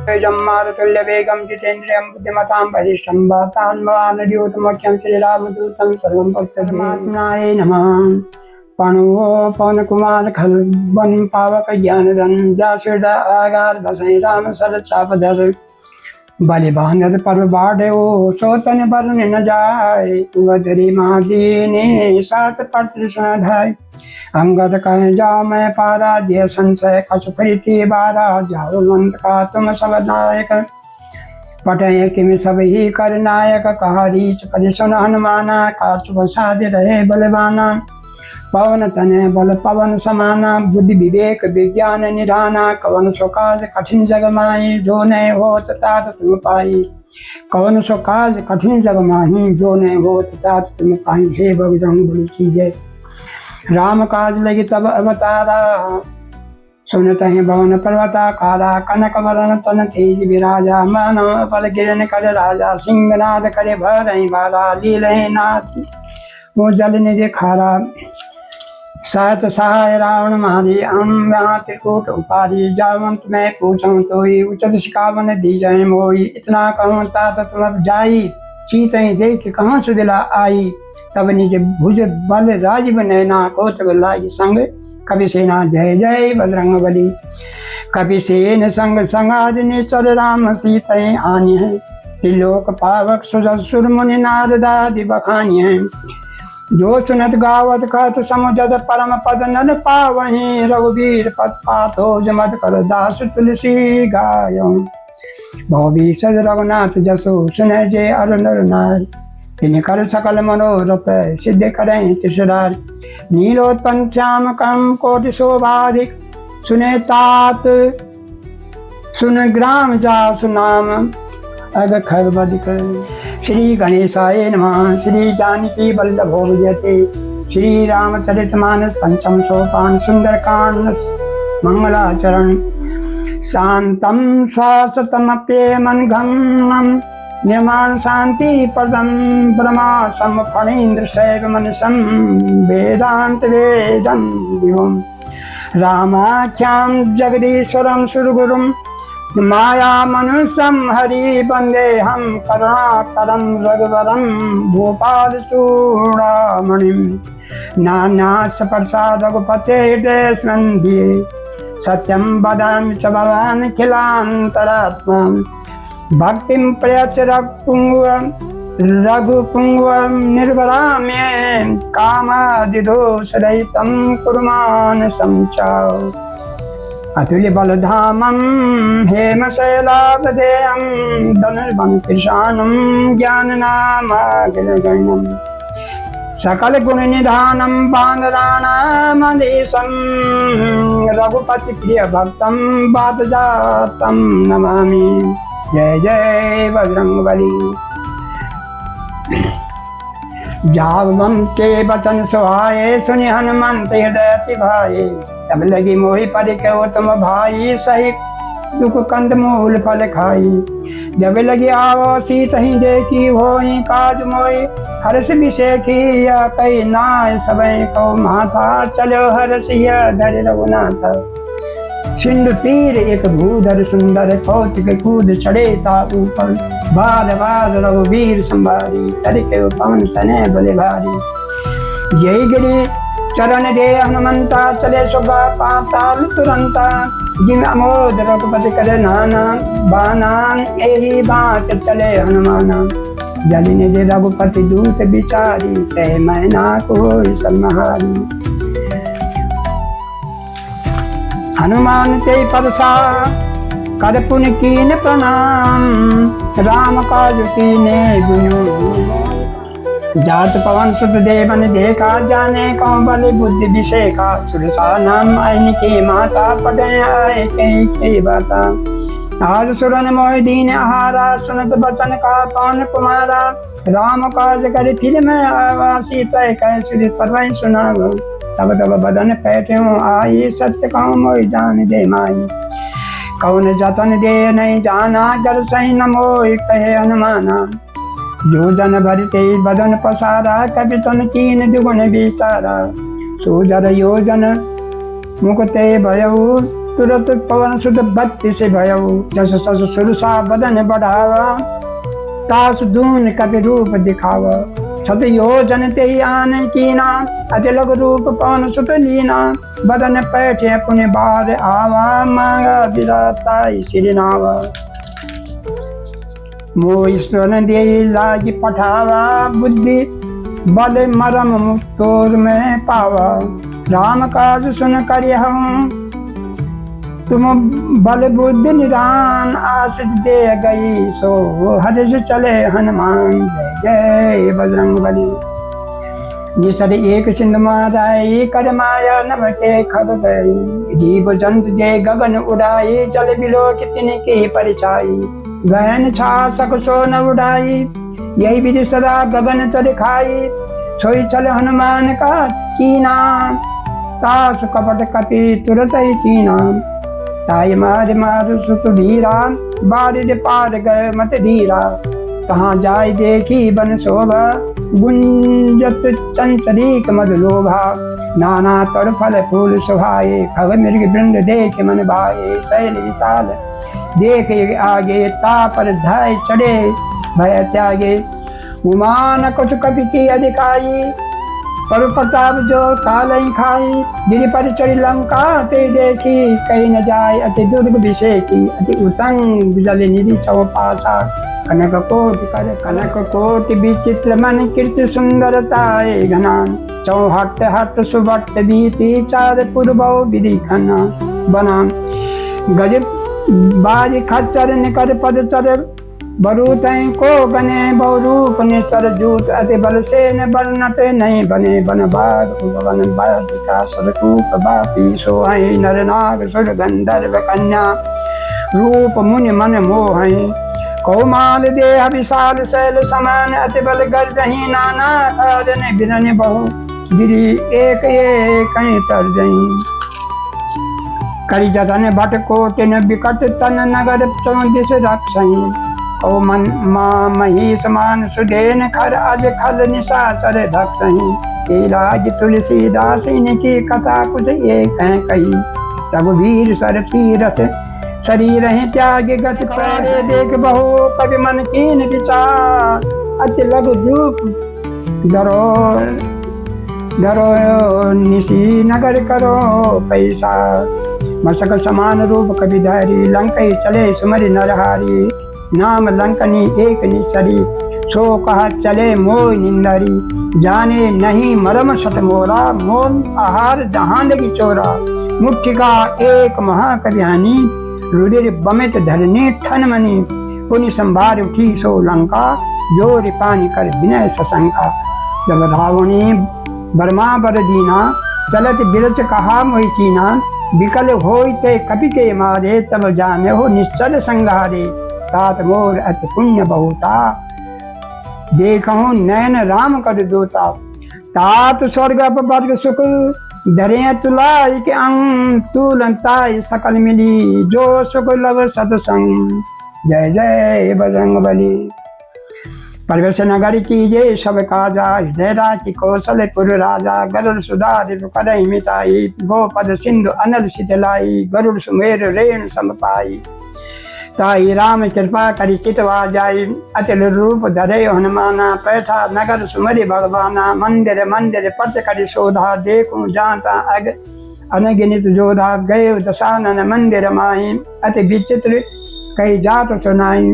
मारुतुल्य वेगम जितेन्द्रियं बुद्धिमतां वरिष्ठं वातान्वानद्योतमख्यं श्रीरामदूतं सर्वं भक्तमात्मनाय नमः। पणुवो पवन कुमार खलवन पावक ज्ञानधन जासुद आगार बसई राम सर चापधर बलि बहनद पर्व बाढ़ो सोतन वरुण न जाय उदरी महादीने सात पत्र सुनाधाय अंगद कह जाओ मैं पारा जय संशय कछ प्रीति बारा जाओ मंत का तुम सब नायक पटय किम सब ही कर नायक कहा रीच पर सुन हनुमाना काच बसाद रहे बलवाना पवन तनय बल पवन समाना बुद्धि विवेक विज्ञान निधाना कवन सो काज कठिन जग माही जो नय होत तात तुम पाई कवन सो काज कठिन जग माही जो नय होत तात तुम पाई। हे बजरंग बली की जय। राम काज लगी तब अवतारा सुनत है भवन पर्वताकारा कनक वरण तन तेज विराजा मानव पल किरण कर राजा सिंहनाद करे भर बारा लील नाथ वो जल निधि खारा सात सहाय रावण मारी हम यहाँ त्रिकूट उपाधि जावंत मैं पूछूं तो ही उचित शिकावन दी जाए मोई इतना कहूँ तात तुम जाई चीत देख कहाँ से दिला आई तब निज भुज बल राजीव नैना कौतुक लागी संग कवि सेना जय जय बजरंग बली। कवि सेन संग संगाद निचर राम सीत आनी है त्रिलोक पावक सुर मुनि नारदादि बखानी है जो सुनत गावत कहत समुझत परम पद नन पावहीं रघुवीर पद पाथो जमत कर दास तुलसी गायो भवी सज रघुनाथ जसो सुनय जे अर नर नार तिन कर सकल मनोरथ सिद्ध करें तिसरार नीलोत्पन्न श्याम कम कोटि शोभाधिक सुने तात सुन ग्राम जा सुनाम अग खरबदिक। श्री गणेशाय नमः। श्री जानकी वल्लभो विजयते श्री रामचरितमानस पंचम सोपान सुंदरकांड मंगलाचरण शांतम श्वासतमप्येमनघं निर्माण शांति पदम ब्रह्मासम फणीन्द्र शैव मनसम वेदांत वेदम विभुम रामाख्यां जगदीश्वरं सुरगुरुं माया मनुष्यं हरि वंदे हम करुणाकरं रघुवरं भूपाल चूड़ामणिं नान्यास प्रसाद रघुपते हृदय स्मन्दिये सत्यं वदामि च भवान् खिलान्तरात्मा भक्तिं प्रयच्छ रघुपुंगवं निर्वराम्ये कामादिदोषरहितं कुर्मान् संचाओ अतुल्य बलधामं हेमशैलावदेयं धनुर्भं कृशानं ज्ञाननामाग्रगण्यं सकल गुण निधानं वानराणामधीशं रघुपति प्रिय भक्तं वातजातं नमामि। जय जय बजरंग बली। जावं के वचन सुहाए सुनि हनुमंत हृदय भाए तब लगी मोहि परिकहो तुम भाई सही दुख कंद मूल फल खाई जब लगी आओ सीत ही देखी होई काज मोई हर्ष विषेखी या कई नाय सबई को माथा चलो हर्षिया धर रघुनाथ सिंधु तीर एक भूधर सुंदर कौतिक कूद चढ़े ता ऊपर बार बार रघुवीर संभारी करके पवन तने बले भारी यही गिरी चरण दे हनुमंता चले सुबह पाताल तुरंता जिम अमोद रघुपति करे नाना बाना यही बात चले हनुमाना जलिने दे रघुपति दूत बिचारी कह मैना को सम्हारी हनुमान ते परसा कर पुन कीन प्रणाम राम काज कीने गुनु जात पवन सुत देवन देखा जाने कौन बल बुद्धि विषेखा सुरसा नाम आइन की माता पटे आए कई बाता आज सुरन मोह दीन आहारा सुनत बचन का पवन कुमारा राम काज कर फिर मैं आवासी तय कह सुर परवै सुनाव तब तब बदन पैठे आई सत्य कहूँ मोह जान दे माई कौन जतन दे नहीं जाना गर सही न मोह कहे हनुमाना जो जन भरते बदन पसारा कभी तन कीन दुगुन विस्तारा सोजर योजन मुकते भयऊ तुरत पवन सुत बत्ती से भयो, जस सस सुरसा बदन बढ़ावा, तास दून कपि रूप दिखावा, सत योजन ते आन कीना, अति लघु रूप पवन सुत लीना, बदन पैठे पुण्य बार आवा, मांगा विराताई सिरनावा, मोह स्वर्ण दे लागी पठावा, बुद्धि बल मरम मुक्तोर में पावा, राम काज सुन करिय हम, तुम बल बुद्धि निदान, आशीष दे गई सो हर्ष चले हनुमान, जय जय बजरंग बली। निसर एक सिंधु माराई, कर माया नभ के खग गई, जीव जंतु जय गगन उड़ाई, जल बिलो कितने की परिछाई, गहन छा सक सो न उड़ाई, यही विधि सदा गगन चढ़ खाई, सोई चल हनुमान का कीना, तास कपट कपि तुरत ही चीना, ताई मार मार सुत धीरा, बारिद पार गए मत धीरा, कहाँ जाय देखी बन शोभा, गुंजत चंचरीक मधुलोभा, नाना तर फल फूल सुहाए, खग मृग वृंद देख मन भाए, शैल विशाल देख आगे, तापर धाय चढ़े भय त्यागे, उमान कुछ कपि की अधिकाई, पर प्रताप जो काल ही खाई, गिरि पर चढ़ी लंका ते देखी, कहीं न जाए अति दुर्ग विषेकी, अति उतंग जल निधि चौपासा, कनक कोटि कर कनक कोटि विचित्र मन कीर्ति सुंदरताए घना, चौहट हट सुबट बीती, चार पूर्व विधि खना बना, गज बाज खच्चर निकर पद चर, बरूत को गने बहुरूप ने सरजूत, अति बल से न बरनत नहीं बने, बन बाग वन बालिका सररूप बापी, सोहै नर नाग सुर गंधर्व कन्या, रूप मुनि मन मोहै, कौमाल देह विशाल शैल समान, अति बल गर्जहि नाना कारण बिरन बहु, गिरि एक कहीं तरजहि, करि जतन भट कोटिन विकट तन, नगर चौदिस रक्षहि, ओ मन माँ मही समान सुधेन खर, अज खल निशाचर धक्षहि, राज तुलसीदास की कथा कुछ एक है कही, रघुवीर सर तीरथ शरीर है त्याग गत पारे, देख बहु कवि मन कीन विचार, अति लघु रूप धरो निशी, नगर करो पैसा, मशक समान रूप कवि धारी, लंकई चले सुमरि नरहारी, नाम लंकनी एक निसरी, सो कहा चले मोह निंदरी, जाने नहीं मरम सट मोरा, मोह आहार जहां लगी चोरा, मुठ्ठिका एक महाकव्यानी, रुधिर बमित धरनी ठन मनी, पुनि संभार उठी सो लंका, जोर पानी कर विनय सशंका, जब रावणी बर्मा बर दीना, चलत बिरच कहा मोहि चीना, विकल होय ते कपि के मारे, तब जाने हो निश्चल संघारे, तात मोर अति पुण्य बहुता, देखहु नैन राम कर दूता, तात स्वर्ग अपवर्ग सुख, धरे तुलाई के अंग, तुलंताई सकल मिली, जो सुख लव सतसंग, जय जय बजरंग बली। परवेश नगर कीजे सब काजा, हृदय राखी कौशलपुर राजा, गरुड़ सुधारि करहि मिटाई, गोपद सिंधु अनल शीतलाई, गरुड़ सुमेर रेण सम पाई, ताई राम कृपा करि चितवा जाई, अतिल रूप धरे हनुमाना, पैठा नगर सुमरि भगवाना, मंदिर मंदिर पट करि शोधा, देखूं जाता अग अनगिनित जोधा, गए दशानन मंदिर माही, अति विचित्र कई जात सुनाई,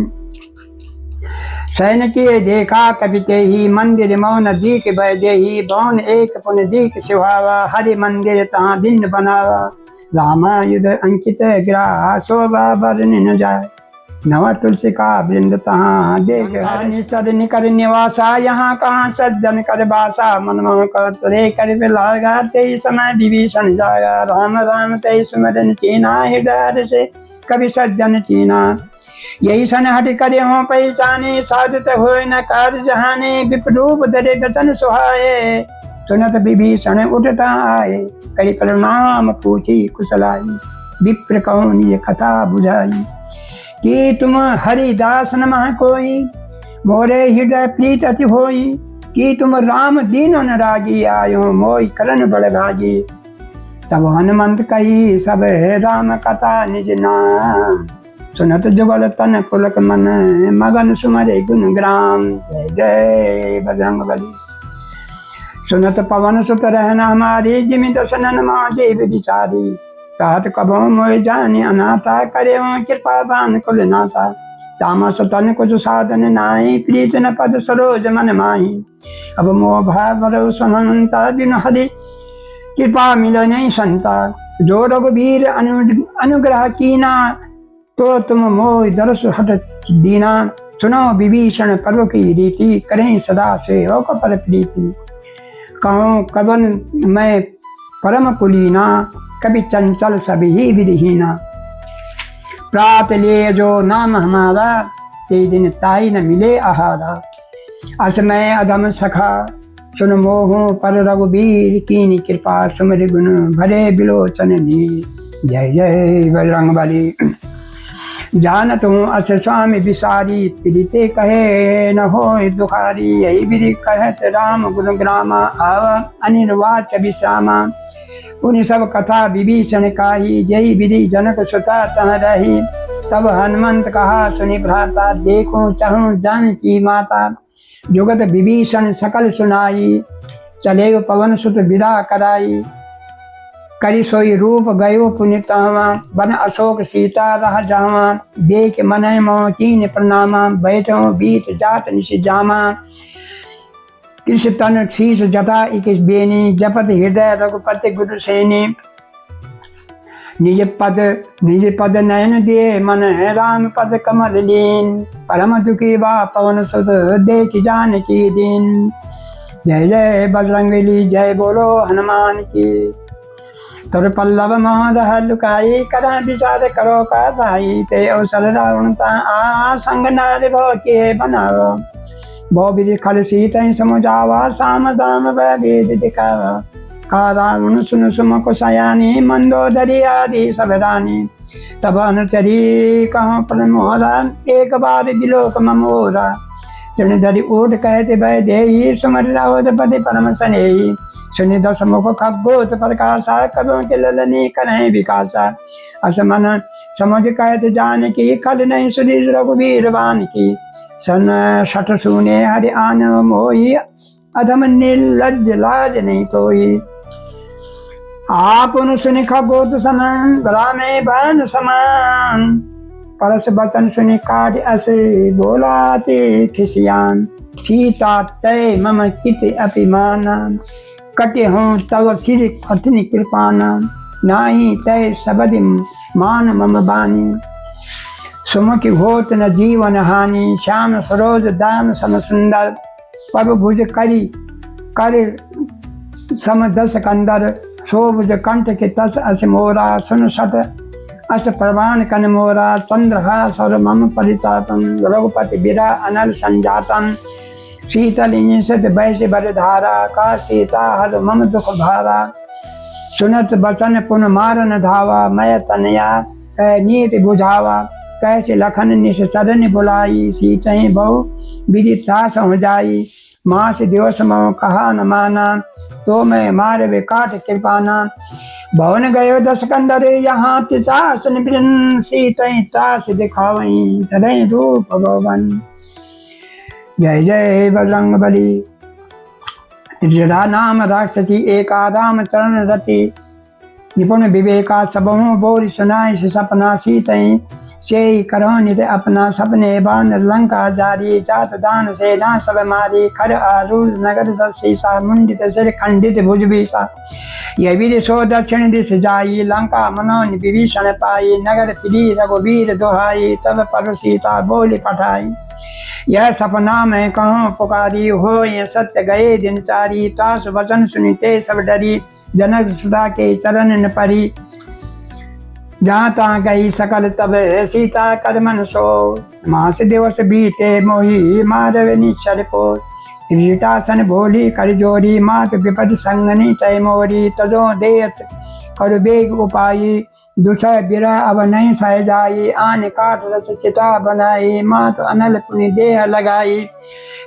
सैन किए देखा कविते ही, मंदिर मौन दीक भय देही, भवन एक पुन दीक सिहावा, हरि मंदिर तहाँ भिन्न बनावा, रामायुध अंकित ग्राह, शोभा बरन न जाए, नवा तुलसी का वृंद तहाँ देख, निचर निकर निवासा, यहाँ कहाँ सज्जन कर बासा, मनमोह करे कर लागा, ते समय विभीषण जागा, राम राम ते सुमरन चीना, हृदय से कवि सज्जन चीना, यही सन हट करे हो पहचाने, साधुत हो न कार जहाने, विप्ररूप धरे वचन सुहाए, सुनत विभीषण उठता आए, कई प्रणाम पूछी कुशलाई, विप्र कौन ये कथा बुझाई, कि तुम हरिदास नमः कोई, मोरे हृदय प्रीत अति होई, कि तुम राम दीन अनुरागी, आयो मोई करण बड़ भागी, तब हनुमंत कही सब राम कथा निज नाम। सुनत जुगल तन पुलक मन मगन सुमरे गुण ग्राम। जय जय बजरंग बली। सुनत पवन सुत रहना हमारी जिमि दसनन माजे विचारी। कहत कबो मोहि जानि अनाथा करे कृपा दान कुल नाथा। तामस तन कुछ साधन नाहि प्रीत न पद सरोज मन माही। अब मोह भाव भरो सुनंता बिनु हरि कृपा मिल नहीं संता। जो रघुबीर अनुग्रह कीना तो तुम मोह दरस हट दीना। सुनो विभीषण पर्व की रीति करें सदा से हो पर प्रीति। कहूँ कवन मैं परम कुलीना कभी चंचल सभी ही विधिहीना। प्रात ले जो नाम हमारा ते दिन ताई न मिले आहारा। अस मैं अधम सखा सुन मोह पर रघुबीर कीनी कृपा सुमरि गुण भरे बिलोचन नीर। जय जय बजरंग बली। जानत हूँ अस स्वामी विसारी पीड़िते कहे न हो दुखारी। यही विधि कहत राम गुण ग्रामा आव अनिर्वाच विश्रामा। उन सब कथा विभीषण काही जय विधि जनक सुता तह रही। तब हनुमंत कहा सुनि भ्राता देखो चाहूँ जानकी माता। जुगत विभीषण सकल सुनाई चले पवन सुत विदा कराई। करि सोई रूप गयो पुनितावा बन अशोक सीता रह जावा। देख मन मोह कीन प्रणामा बैठो बीत जात निश जामा। किस तन शीस जटा इकिस बेनी जपत हृदय रघुपति गुरु सैनी। निज पद नयन दे मन है राम पद कमल लीन। परम दुखी बा पवन सुत देख जान की दीन। जय जय बजरंगबली जय बोलो हनुमान की। तुर पल्लव मोह लुकाई करा विचार करो का भाई। ते अवसर रावणता आ संग नार भो के बनाओ। भो विधि खल सीत समुझावा साम दाम वेद दिखावा। का रावण सुन सुमुख सयानी मंदोदरी आदि सब रानी। तब अनुचरी कहो पर मोहरा एक बार बिलोक ममोरा। चुन धरी ऊट कहते भय देही सुमर रावत पति परम सनेही। सुनि दस मुख खगोत प्रकाशा कदों के ललनी करें विकासा। अस मन समझ कहत जान की खल नहीं सुधि रघुबीर बान की। सन शठ सुने हरि आन मोही अधम निर्लज लाज नहीं तोई। आप सुनि खगोत समान रामे बन समान। परस बचन सुनि काट असे बोलाते खिसियान। सीता तय मम कित अभिमान। कटे हों तव सिर अथनि कृपाना। नाही तय सबदि मान मम बानी। सुमुखि होत न जीवन हानि। श्याम सरोज दाम सम सुंदर। पग भुज करी कर सम दस कंदर। शोभुज कंठ के तस अस मोरा। सुन सत अस प्रमाण कन मोरा। चंद्रहास और मम परितापम। रघुपति बिरा अनल संजातम। शीतल सत बैसे बर धारा। का सीता हर मम दुख भारा। सुनत बचन पुन मारन धावा। मैं तनया कह नीत बुझावा। कैसे लखन निश चरण बुलाई। सीतहि बहु विधि त्रास हो जाई। मास दिवस मो कहा न माना। तो मैं मार वे काट कृपाना। भवन गयो दस कंदर यहाँ पिचास निबिन। सीतहि त्रास दिखावई धरई रूप भवन। जय जय बजरंग बली। त्रिजटा नाम राक्षसी एका राम चरण रति। निपुण विवेका सबहु बोल सुनाई से सपना। सीतहि से करो नित अपना। सपने बान लंका जारी। जात दान सेना सब मारी। खर आरूढ़ नगर दशीसा। मुंडित सिर खंडित भुज बीसा। यह विधि सो दक्षिण दिश जाई। लंका मनोन विभीषण पाई। नगर तिरी रघुबीर दुहाई। तब पर सीता बोली पठाई। यह सपना मैं कहूँ पुकारी। हो ये सत्य गए दिन चारी। तास वचन सुनिते सब डरी। जनक सुधा के चरण न परी। जहाँ तहाँ गई सकल तब सीता कर मन सो। मास दिवस बीते मोही माधव निश्चर को। त्रिजटासन भोली कर जोरी। मात विपद संगनी तय मोरी। तजो देत कर बेग उपाई। दुसह बिरह अब नहीं सह जाई। आन काट रस चिता बनाई। मात अनल पुनि देह लगाई।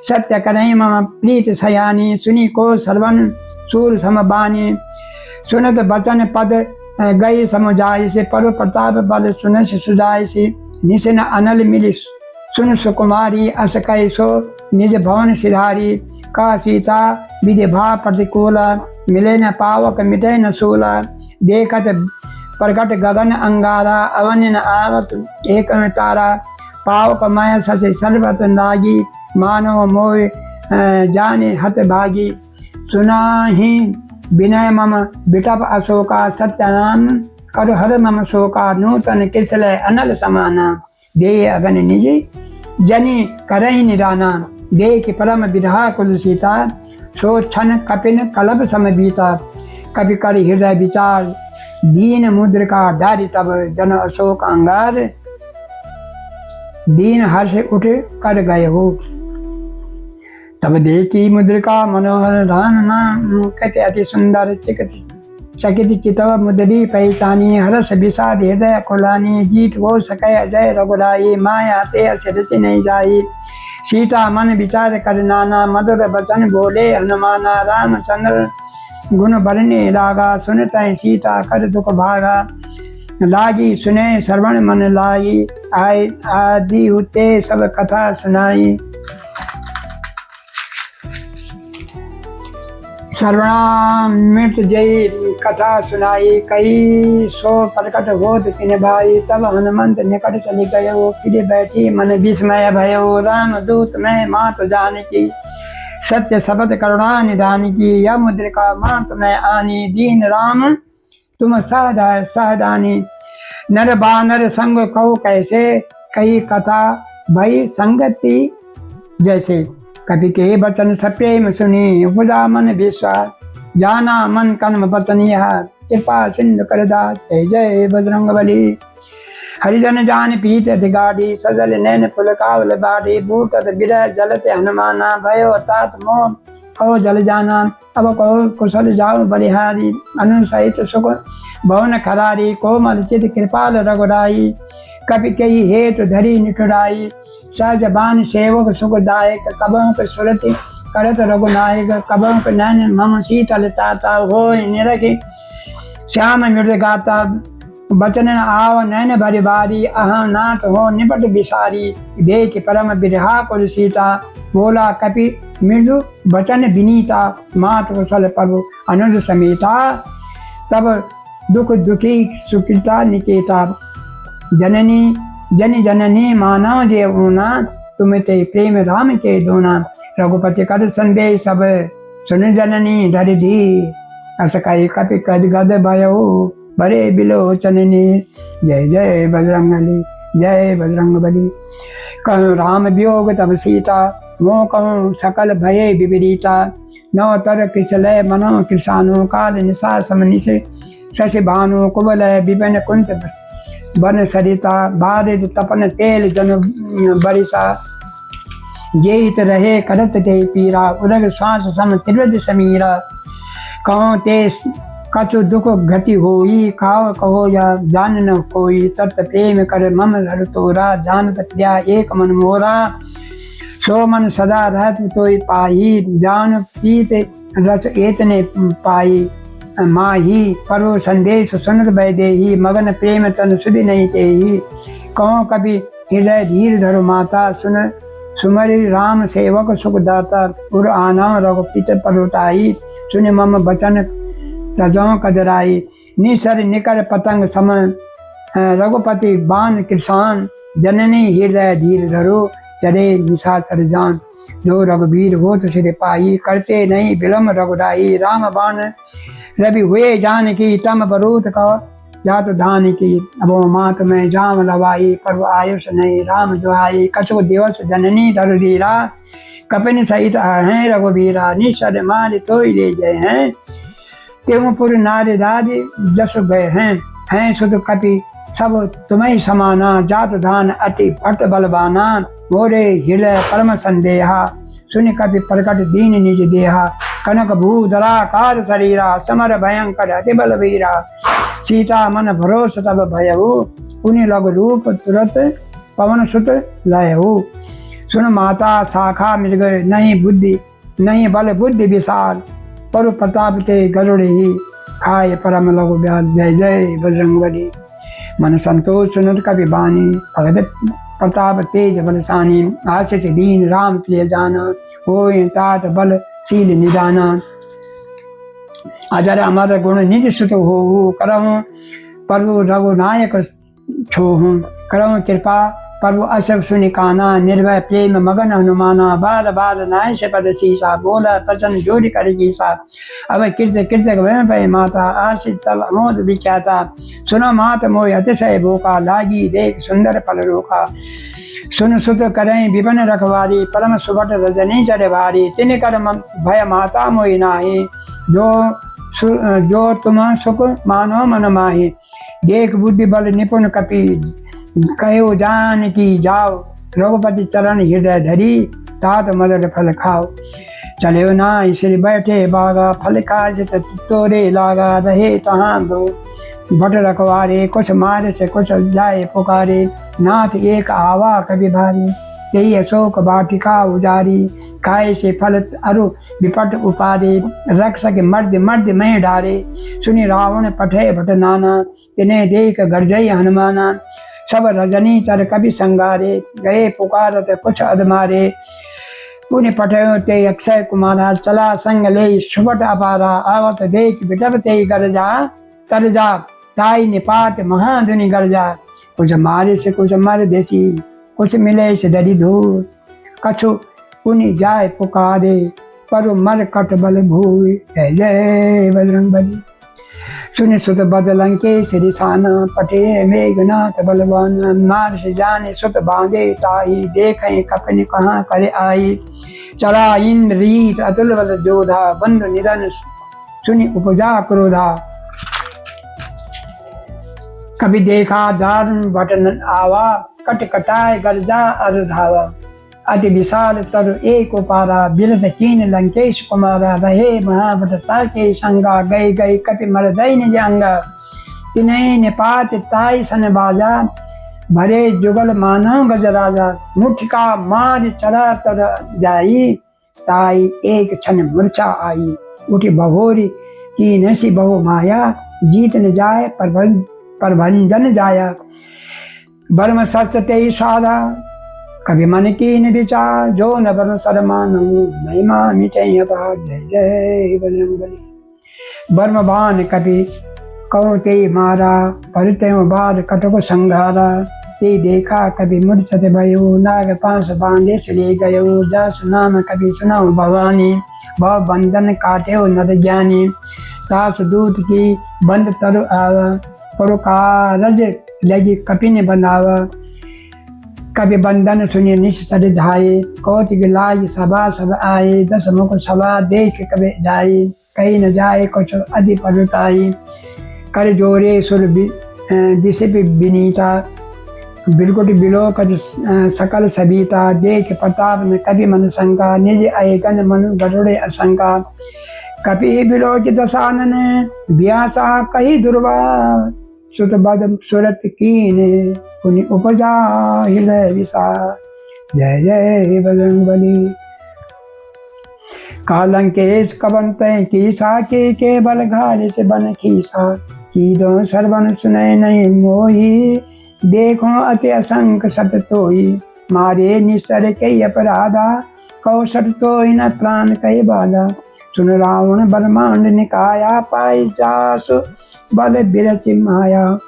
सत्य करई मम प्रीत सयानी। सुनी को सर्वन सूर सम बानी। सुनत बचन पद गई समुझाई से, परु प्रताप बल सुन सुजाई सी, निशन अनल मिली सुन सुकुमारी, अस कई सो निज भवन सिधारी, का सीता विधि भा प्रतिकूल, मिले न पावक मिटे न सूल, देखत प्रकट गगन अंगारा, अवन न आवत एक तारा, पावक मय ससे सर्वत लागी, मानव मोह जाने हत भागी, सुनाहि विनय मम बिटप अशोका, सत्यनाम कर हर मम शोका, नूतन किसलय अनल समाना, दे अगन निज जनि करहि निदाना, देख परम विरहा कुल सीता, सो छन कपिन कलब सम बीता, कवि कर हृदय विचार, दीन मुद्रिका डारी तब, जन अशोक अंगार, दीन हर्ष उठ कर गए हो, तब देखी मुद्रिका मनोहर राम नाम, कहते अति सुंदर चिकति चकित चितव मुद्री पहचानी, हरस विषाद हृदय कुलानी, जीत हो सके अजय रघुराई, माया ते अस रचि नहीं जाई, सीता मन विचार कर नाना, मधुर बचन बोले हनुमाना, रामचंद्र गुण बरने लागा, सुनते सीता कर दुख भागा, लागी सुने श्रवण मन लाई, आय आदि हुते सब कथा सुनाई, श्रवणामृत जय कथा सुनाई, कई सो प्रकट होत तिन भाई, तब हनुमंत निकट चली गयो, फिर बैठी मन विस्मय भयो, राम दूत मैं मात जानकी, सत्य शब्द करुणा निधान की, यह मुद्रिका मात मैं आनी, दीन राम तुम सहदानी, नर बानर संग कहो कैसे, कही कथा भई संगति जैसे, कभी के बचन सप्रेम सुनी, उपजा मन विश्वास, जाना मन कर्म वचन यह, कृपा सिंधु कर दास, जय जय बजरंग बली, हरिजन जान पीत अधिगाड़ी, सजल नैन पुलकावल बाड़ी, बूटत बिरह जलते हनुमाना, भयो तात मोह कहो जल जाना, अब कहो कुशल जाओ बलिहारी, अनुसहित सुख भवन खरारी, कोमल चित कृपाल रघुराई, कपि कही हेतु धरी निठुराई, सहजबान सेवक सुखदायक, कबों के सुरति करत रघुनायक, कबों के नैन मम शीतल ताता, हो निरखि श्याम मृद गाता, बचन आव नैन भरि बारी, अहं नाथ हो निपट बिसारी, देख परम बिरहा कुल सीता, बोला कपि मृदु बचन विनीता, मात कुशल प्रभु अनुज समेता, तब दुख दुखी सुकृता निकेता, जननी जन जननी मानव जे ऊना, तुम ते प्रेम राम के दोना, रघुपति कर संदेश सब सुन जननी धरि धी, अस कहि कपि कद गद भयो, बरे बिलो चननी, जय जय बजरंग बली, जय बजरंग बली, कहूँ राम वियोग तब सीता, मोह कहूँ सकल भये विपरीता, नव तर किसलय मनो किसानो, काल निशा समनिश शशि भानु, कुबलय विपिन कुंत बन सरिता, बारिद तपन तेल जन बरिसा, जेहित रहे करत ते पीरा, उरग श्वास सम त्रिवद समीरा, कहो ते कछु दुख घटी होई, खाओ कहो या जान न कोई, तत् प्रेम कर मम हर तोरा, जानत प्रिया एक मन मोरा, सो मन सदा रहत तोई पाही, जान पीत रस एतने पाई, माही परो संदेश सुनत बैदेही, मगन प्रेम तन सुधि नहीं तेही, कहो कभी हृदय धीर धरो माता, सुन सुमरि राम सेवक सुखदाता, उर आना रघुपति परोताई, सुन मम बचन तजों कदराई, निसर निकर पतंग सम रघुपति बान किसान, जननी हृदय धीर धरो, चरे निशाचर जान, जो रघुवीर हो तो सिर पाई, करते नहीं विलम्ब रघुराई, राम बाण रवि हुए जान की, तम बरूद का जात धान की, अबो मात में जाम लवाई, पर आयुष नहीं राम दुहाई, कछु दिवस जननी धर धीरा, कपिन सहित हैं रघुवीरा, निशर मार तो ले गए हैं, त्योपुर नारी दादी जस गए हैं सुध कपि सब तुम्हें समाना, जात धान अति भट बलवाना, मोरे हृदय परम संदेहा, सुन कपि प्रकट दीन निज देहा, कनक भूधरा कार शरीरा, समर भयंकर अति बलवीरा, सीता मन भरोस तब भयहु, पुनि लघु रूप तुरत पवन सुत लयहु, सुन माता शाखा मिल गए, नहीं बुद्धि नहीं बल बुद्धि विशाल, पर प्रताप ते गरुड़ ही, खाए परम लघु ब्याज। जय जय बजरंगबली। मन संतोष सुनत कवि बानी, भगत प्रताप तेज बलसानी। आशीष दीन राम प्रिय जाना, होय तात बल शील निदाना। अजर अमर गुण निधि सुत हो, करहूँ प्रभु रघुनायक छोहूँ। करहूँ कृपा प्रभु अशब सुनि काना, निर्भय प्रेम मगन हनुमाना। बार बार नाय से पद सीसा, बोला पचन जोड़ी करेगी सा। अब कृत कृतक वह पे माता, आशित तब अमोद विख्याता। सुनो मात मोय अतिशय भूखा, लागी देख सुंदर पल रोका। सुन सुत करें विपन रखवारी, परम सुबट रजनी चढ़ भारी। तिन कर भय माता मोहि नाही, जो तुम सुख मानो मन माही। देख बुद्धि बल निपुण कपि, कहो जान की जाओ। रघुपति चरण हृदय धरी, तात मदर फल खाओ। चले ना इसलिए बैठे बागा, फल काज तोरे लागा। रहे तहाँ दो भट रखवारे, कुछ मारे से कुछ जाए पुकारे। नाथ एक आवा कभी भारी, यही अशोक वाटिका उजारी। खाए से फल अरु विपट उपारे, रख सके मर्द मर्द में डारे। सुनि रावण पठे भट नाना, तिन्हें देख गर्जई हनुमाना। सब रजनी चर कभी संगारे, गए पुकारत कुछ अधमारे। पुण्य पठयो ते अक्षय कुमारा, चला संग ले सुबट अपारा। आवत देख बिटप ते गरजा, तरजा ताई निपात महाधुनि गरजा। कुछ मारे से कुछ मर देसी, कुछ मिले से दरी धूर। कछु पुनि जाय पुकारे, पर मर कट बल भूय। जय जय बजरंगबली। सुनि सुत बद लंकेश रिसाना, पठे मेघनाथ बलवाना। मार से जाने सुत बांधे ताही, देखें कपन कहाँ करे आई। चला इंद्र रीत अतुल बल जोधा, बंधु निधन सुनि उपजा क्रोधा। कभी देखा दारुण बटन आवा, कट कटाए गर्जा अर धावा। अति विशाल तरु एक उपारा, बिरध कीन लंकेश कुमारा। रहे महाभटता के संगा, गई गई कपि मर दई निज अंगा। तिन्हें निपात ताई सन बाजा, भरे जुगल मानव गजराजा। मुठिका मार चढ़ा तर जाई, ताई एक क्षण मूर्छा आई। उठी बहोरी की नसी बहु माया, जीत न जाए प्रभंजन जाया। बर्म सत्य साधा, कभी मन की न विचार। जो न बन सरमानू, महिमा मिटे अपार। जय जय बजरंगबली। बर्म बाण कभी कहो ते मारा, परते बार कटक संघारा। ते देखा कभी मूर्छत भयो, नाग पास बांधे से ले गयो। जस नाम कभी सुनाओ भवानी, भव बंधन काटे नर ज्ञानी। दास दूत की बंद तरु आवा, पर कारज लगी कपिन बनावा। कभी बंधन सुनिए निश्चर धाये, कौतिक लाज सभा सब आए। दस मुख सभा देख कभी जाए, कहीं न जाए कुछ अधि परुताई। कर जोरे सुर दिशे विनीता, बिलकुट बिलोक सकल सबीता। देख प्रताप में कभी मन शंका, निज आयगन मनु गरुड़े असंका। कपि बिलोक दशानन, व्यासा कही दुर्वा। सुत बद सुरत कीने, पुनि उपजा हृदय विशाल। जय जय बजरंगबली। कालंकेश कबंत कीसा, के बल घाल से बन खीसा। की दो सर्वन सुने नहीं मोही, देखो अति असंख सत तोई। मारे निसर के अपराधा, कौशट तो न प्राण कई बाधा। सुन रावण ब्रह्मांड निकाया, पाई जासु बल बिरच माया।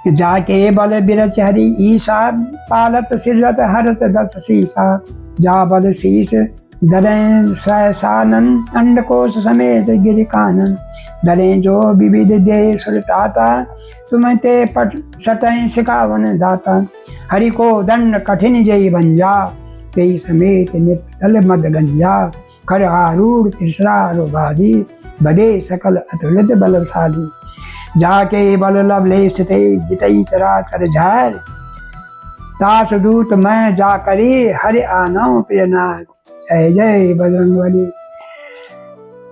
जाके बल बिरच हरि ईसा, पालत सिरत हरत दस सीसा। जा बल शीस दरें सहसानन, अंडकोश समेत गिरि कानन। दरें जो विविध दे सुरताता, तुम्हें ते पट सतह सिखावन दाता। हरि को दंड कठिन जय भंजा, तेई समेत नित्य तल मद गंजा। कर आरूढ़ तिसरा रोगादी, बदे सकल अतुलित बलशाली। जाके बल लवलेश थे, जितई चराचर झार। दास दूत मैं जा करी, हरि आनौ प्रियनाथ। जय जय बजरंगबली।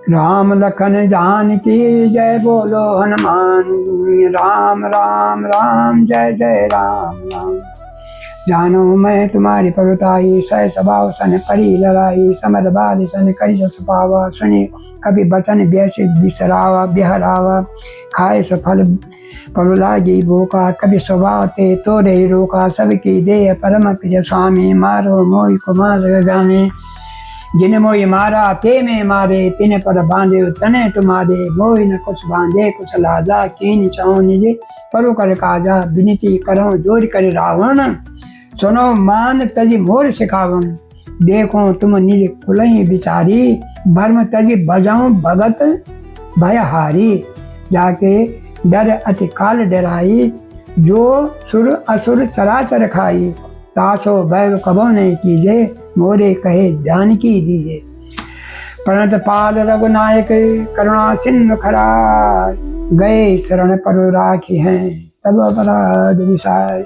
राम लखन जानकी जय, बोलो हनुमान। राम राम राम जय जय राम राम। जानो मैं तुम्हारी परुताई, सह स्वभाव सन परी लड़ाई, समर बाल सन करी जस पावा, सुनी कभी बचन व्यस बिसरावा बिहरावा, खाए सो फल परुलागी भूखा, कभी स्वभाव ते तो रे रोका, सबकी देह परम प्रिय स्वामी, मारो मोहि कुमार गामी, जिन मोहि मारा ते में मारे, तिन पर बांधे तने तुम्हारे, मोहि न कुछ बांधे कुछ लाजा, कीन चाहो निज परु कर काजा, विनती करो जोर कर रावण, सुनो मान तजी मोर सिखावन, देखो तुम निज कुलही बिचारी, भर्म तजी बजाऊं भगत भयहारी, जाके डर अति काल डराई, जो सुर असुर चराचर खाई, तासो बैर कबो नहीं कीजे, मोरे कहे जानकी दीजे। प्रणत पाल रघुनायक करुणा सिंधु खरार, गए शरण पर राखी हैं तब अपराध विसार,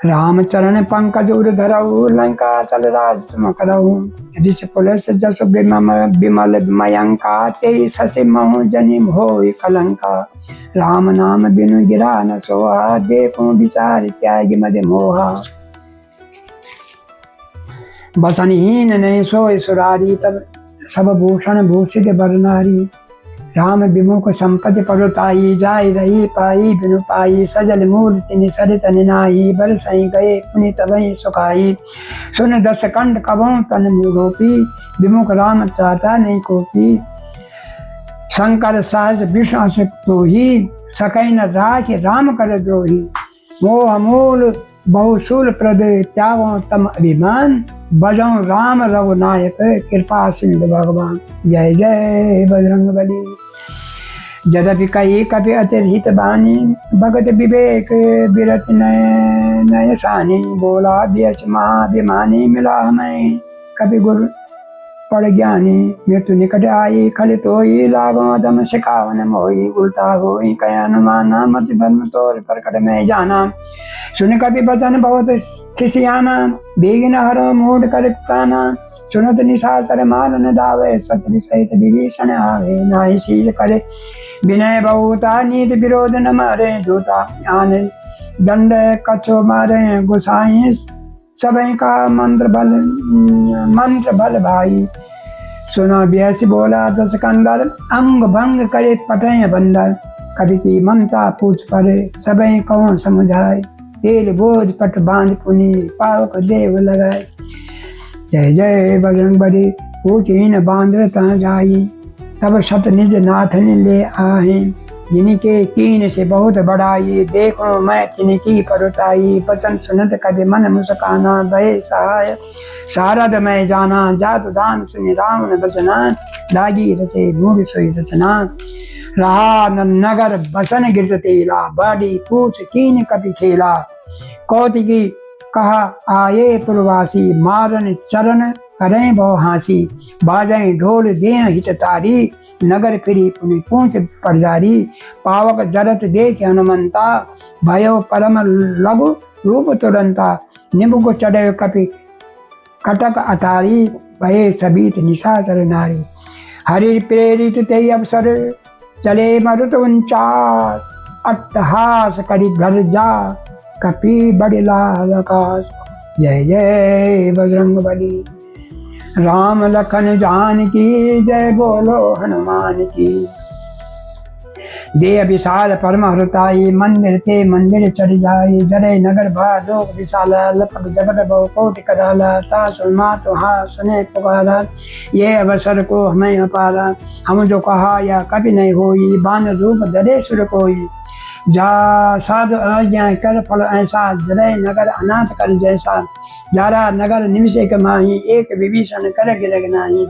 रामचरण पंकज उर धरऊ, लंका चल राज तुम करऊ, ऋषि पुलस जस विमल मयंका, ते ससे महु जनि होय कलंका, राम नाम बिनु गिरा न सोहा, देखो विचार त्याग मद मोहा, बसनहीन नहीं सोय सुरारी, तब सब भूषण भूषित बरनारी, राम विमुख संपत्ति परुताई, जाय रही पाई बिनु पाई, सजल मूल तिनि सरित निनाई, बरसई गए पुनि तबहि सुखाई, सुन दस कंठ कबहु तन मूरोपी, विमुख राम त्राता नहीं कोपी, शंकर सहज विष्णु से तोही, सकै न राखि राम कर द्रोही, मोह मूल बहुशूल प्रद त्यागो तम अभिमान, बजौ राम रघुनायक कृपा सिंधु भगवान, जय जय बजरंग बली। यद्यपि कही कपि अतिरहित बानी, भगत विवेक विरत नय नय सानी, बोला व्यस महाभिमानी, मिला हमें कपि गुरु पड़ ज्ञानी, मृत्यु निकट आई खलित होई, लागो दम सिखावन मोही, उल्टा होई कय अनुमान, मत भ्रम तोर प्रकट में जाना, सुन कभी बचन बहुत खिसियाना, बेगिन हरो मूड कर प्राणा, सुनत निशाचर मारन दावे, सत्य सहित विभीषण आवे, नाहि शील करे विनय बहुता, नीति विरोध न मारे जूता, आन दंड कछो मारे गुसाई, सबई का मंत्र बल भाई, सुना व्यस बोला दस कंदर, अंग भंग करे पटय बंदर, कभी की ममता पूछ परे, सबई कौन समझाए, तेल बोझ पट बांध पुनि, पावक देव लगाए, जय जय बजरंग बली। पूछहीन बांधर ता जाई, तब सत निज नाथ ने ले आहे, जिनके कीन से बहुत बड़ाई, देखो मैं तिनकी परुताई, बचन सुनत कभी मन मुस्काना, भय सहाय शारद मैं जाना, जातु दान सुनि राम न बचना, लागी रचे मूढ़ सोई रचना, रहा नगर बसन गिरत तेला, बड़ी पूछ कीन कभी खेला, कौतिकी कहा आये पुरवासी, मारन चरण करें बहु हासी, बाजें ढोल दें हिततारी, नगर फिरी पुनि पूछ पड़जारी, पावक जरत देख हनुमंता, भयो परम लघु रूप तुरंता, निम्ब चढ़े कपि कटक अतारी, भये सबीत निशाचर नारी, हरि प्रेरित ते अवसर चले मरुत 49, अट्टहास करी घर जा, कपि बड़े लाल आकाश, जय जय बजरंग बली। राम लखन जान की जय, बोलो हनुमान की। दे विशाल परम हृताई, मंदिर ते मंदिर चढ़ जाई, जरे नगर भार लोक विशाला, लपक जगत बहु कोटि कराला, तासु मातु हा सुने पुकारा, ये अवसर को हमें अपारा, हम जो कहा या कभी नहीं होई, बान रूप धरे सुर कोई, जा साधु आज्ञा कर फल ऐसा, जरे नगर अनाथ कर जैसा, जारा नगर निमिषे कमाही, एक विभीषण कर गिरग नाही,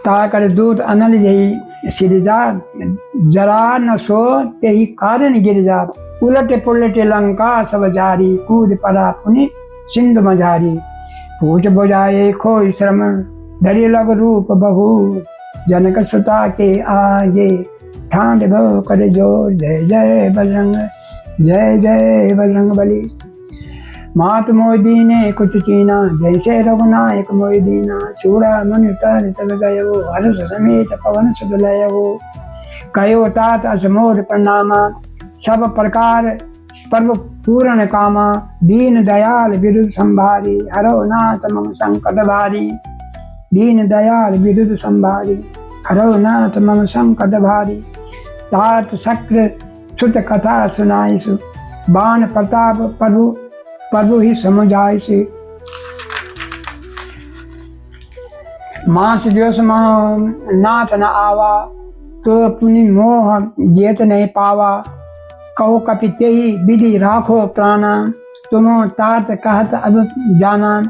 ताकर दूत अनल जही सिरजा, जरा न सो तेहि कारण गिर जा, उलट पुलट लंका सब जारी, कूद पड़ा पुनि सिंधु मझारी, पूछ बुझाए खोई श्रम, धरि लग रूप बहु, जनक सुता के आगे, ठांड भव कर जोर, जय जय बजरंग, जय जय बजरंग बली। मात मोहि दीने कुछ कीना, जैसे रघुनायक मोहि दीना, चूड़ा मन तर तब गयो, हर्ष समेत पवन सुत लयो, कयो तात अस मोर प्रणामा, सब प्रकार प्रभु पूर्ण कामा, दीन दयाल विरुद्ध संभारी, हरो नाथ मम संकट भारी। दीन दयाल विरुद्ध संभारी, हरो नाथ मम संकट भारी। तात शक्र सुत कथा सुनाइसु, बाण प्रताप प्रभु ही समुझाइसु। मास दिवस नाथ न आवा, तो पुनि मोह जेत नहीं पावा। कहो कपि तेहि विधि राखो प्राणा, तुमो तात कहत अब जाना।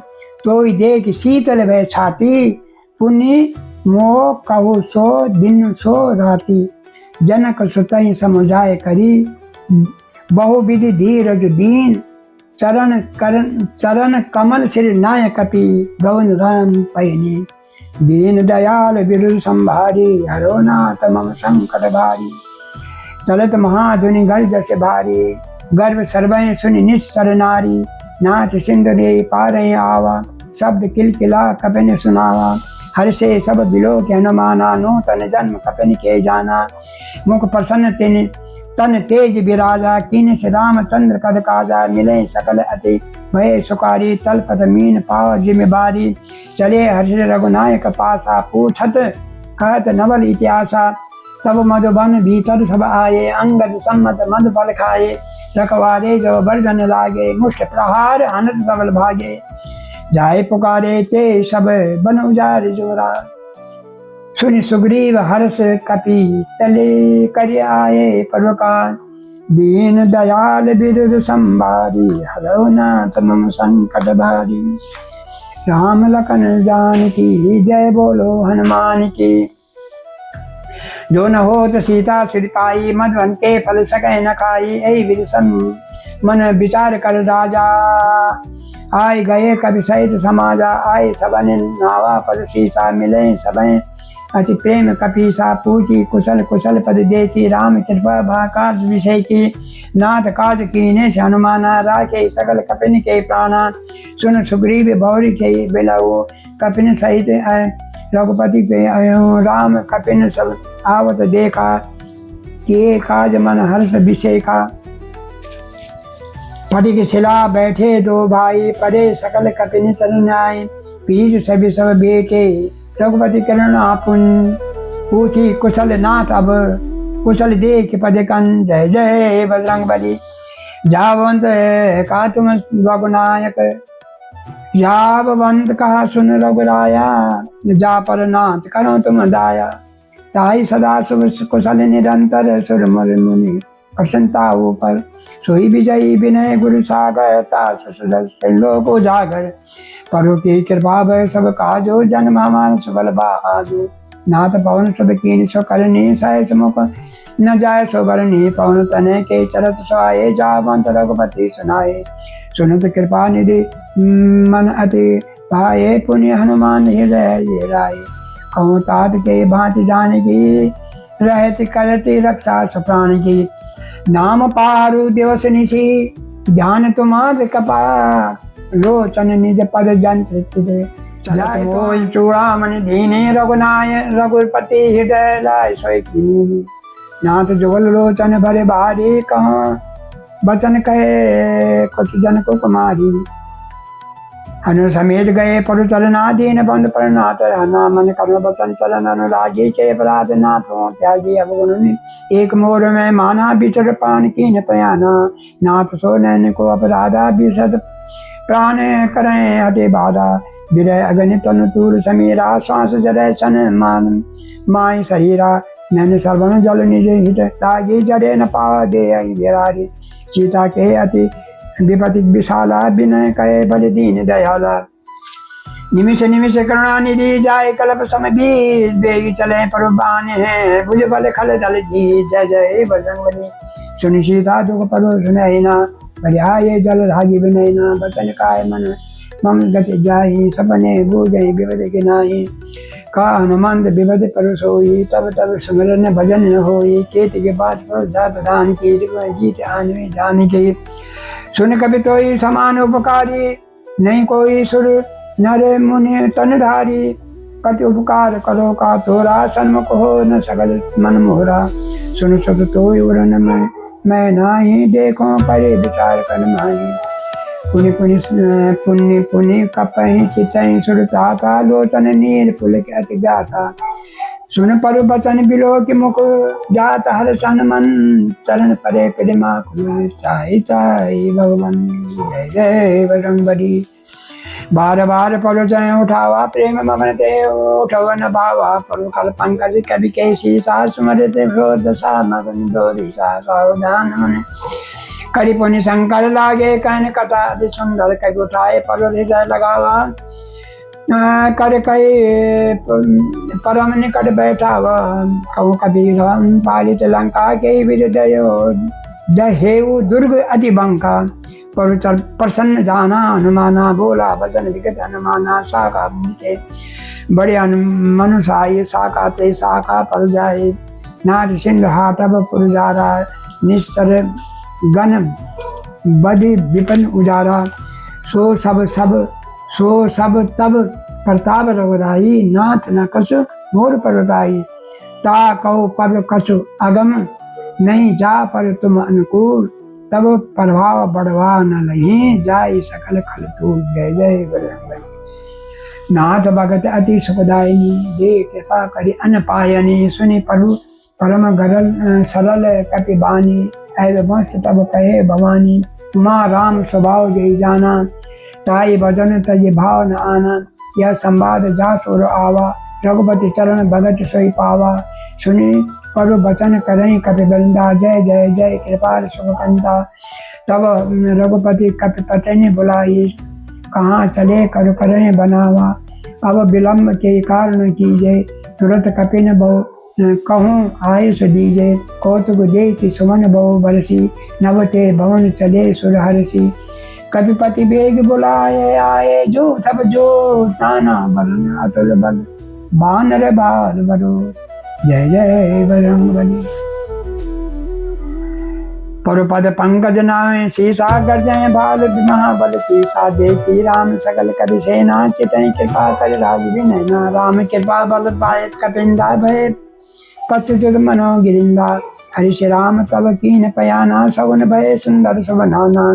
तो देख शीतल भय छाती, पुनि मोह कहु सो दिन सो राती। जनक सुतहि समुझाय करी, बहु विधि धीरज दीन। चरण कमल श्री नाय कपि, गौन राम पैनी। दीन दयाल विरुद्ध संभारी, हरो नाथ मम संकट भारी। चलत महाधुनि गर्ज से भारी, गर्भ सर्वै सुनि निस्सर नारी। नाथ सिंधु दे पारहि आवा, शब्द किलकिला कपिन सुनावा। हर्षे सब बिलो के हनुमाना, नूतन जन्म कपिन के जाना। मुख प्रसन्न तन तेज विराजा, कीन से रामचंद्र कद काजा। मिले सकल अति भय सुकारी, तलपत मीन पाव जिम्मेवारी। चले हर्ष रघुनायक पासा, पूछत कहत नवल इतिहासा। तब मधुबन भीतर सब आए, अंगद सम्मत मधु फल खाए। रखवारे जो वर्धन लागे, मुष्ट प्रहार हनत सबल भागे। जाए पुकारे ते सब बन उजार जोरा, सुनि सुग्रीव हर्ष कपि चले कर आए परकार। दीन दयाल विरुद्ध संभारी, हरो नाथ मम संकट भारी। राम लखन जानकी, जय बोलो हनुमान की। जो न होत सीता सुर पाई, मधुवन के फल सकै न खाई। यही विरसम मन विचार कर राजा, आय गए कवि सहित समाजा। आय सबन नावा पद सीसा, मिले सबैं अति प्रेम कपीसा। पूछी कुशल कुशल पद देखी, राम कृपा भाकाज विषय की। नाथ काज कीने से हनुमाना, राखे सकल कपिन के प्राणा। सुन सुग्रीव बौरी के बिलऊ, कपिन सहित रघुपति पे राम कपिन सब आवत देखा। के काज मन हर्ष विषय का, फटिक शिला बैठे दो भाई। परे सकल कपिन चरण आए, पीर सभी सब बेटे। रघुपति करण आपुन, पूछी कुशल नाथ अब। कुशल देख पद कन, जय जय बजरंग बली। जावंत का तुम रघुनायक, जावंत कहा सुन रघुराया। जा पर नाथ करो तुम दाया। ताई सदा शुभ कुशल निरंतर, सुर मुर मुनि प्रसन्नता ऊपर। सोई विजयी विनय गुरु सागर, तास लोक उजागर। प्रभु की कृपा भय सब काजो, जन्म हमार सुबल बाजो। नाथ पवन सब कीन सो करनी, सहस मुख न जाय सो बरनी। पवन तने के चरत सुहाए, जावंत रघुपति सुनाए। सुनत कृपा निधि मन अति भाए, पुण्य हनुमान हृदय ये राय। कहूँ तात के भांति जान की, रहत करती रक्षा सुप्राण की। नाम पारु दिवस निशि, ध्यान तुमाद कपा। लोचन निज पद जंत्र चूड़ामणि दीने, रघुनाय रघुपति हृदय लाय सोई कीनी। नाथ जुगल लोचन भरे भारी, कहाँ बचन कहे कुछ जन को कुमारी। हनु समेत गए परु चलना, दीन बंद पर नाथ रहना। मन कर्म बचन चलन अनुरागी, के अपराध नाथ हो त्यागी। अब गुण एक मोर में माना, बिचर प्राण कीन पयाना। नाथ सो नैन को अपराधा, बिसत प्राण करें हटे बाधा। विरय अग्नि तनु तूर समीरा, श्वास जरय सन मान माय शरीरा। नैन सर्वन जल निज हित लागी, जरे न पावा दे विरारी। सीता के अति विपति विशाला, विनय कहे बल दीन दयाला। निमिष निमिष करुणा निधि, जाए कल्प समय बीत। बेगी चले परबान है, भुज बल खल दल जीत। जय जय बजरंग बली। सुनि सीता दुख परो सुनैना, बलिहाए जल रागी विनैना। बचन काय मन मम गति जाहि, सपने बूझहि विपद के नाही। का हनुमंत विपद पर सोई, तब तब सुमिरन भजन न होई। केत के बाद पर जात दान की, जीत आनवे जान की। सुन कभी तोई समान उपकारी, नहीं कोई सुर नर मुनि तनधारी। कति उपकार करो का तोरा, सन्मुख हो न सकल मन मोहरा। सुन सब तोई उड़न में मैं नाही देखो करे विचार कर माही। पुनि पुनि पुण्य पुनि कपहि चितहि सुरताता लोचन नीर पुल के अति गाता। सुन पर बचन बिलो कि मुख जात हर सन मन चरण परे प्रेमा चाहि चाहि भगवान। जय जय बजरंगबली। बार बार परो जय उठावा प्रेम मगन ते उठव न भावा। परो कल पंकज कवि केसी सा सुमरते दशा मगन दोरी सा सावधान मन। करी पुनि शंकर लागे कहन कथा अति सुंदर। कवि उठाए परो हृदय लगावा कर कई परम निकट बैठा वह। कहूँ कबीर पालित लंका के विद दहेऊ दुर्ग अति बंका। प्रसन्न जाना हनुमाना बोला वचन विगत हनुमाना। साका के बड़े मनुषाई साका ते साका पर जाए। नाथ सिंह हाटब पुरजारा निस्तर गण बधि विपन उजारा। सो सब तब प्रताप रघुराई। नाथ न कछु मोर परदाई। ता कहो पर कछु अगम नहीं जा पर तुम अनुकूल। तब प्रभाव बढ़वा न लही जाई सकल खल तूल। जय जय बजरंगबली। नाथ भगत अति सुखदायिनी जे कृपा करि अन पायनी। सुनि प्रभु परम गरल सरल कपि बानी। ऐब वंश तब कहे भवानी। माँ राम स्वभाव जय जाना। ताई भजन तज भाव न आना। यह संवाद जा सुर आवा। रघुपति चरण भगत सोई पावा। सुनि पर बचन करें कपि बंदा। जय जय जय कृपाल सुखकंता। तब रघुपति कपि पतनि बुलाई। कहाँ चले कर करें बनावा। अब विलम्ब के कारण कीजे। तुरंत कपिन बहु कहूँ आयुष दीजे। कौतुक देति सुमन बहु बरसी। नवते भवन चले सुर हरसी। कपिपति बेग बुलाए आए जो तब जो नाना बरन अतुल बल। बानर बाल बरो। जय जय बजरंगबली। परुपद पंकज नामे सीसा गर्जय भाल महाबल तीसा। देखी राम सकल कवि सेना चितहि कृपा कर राज विनयना। राम कृपा बल पाए कपिंदा भय पच्युत मनो गिरिंदा। हरिष राम तब कीन पयाना। सगुन भय सुंदर सुबनाना।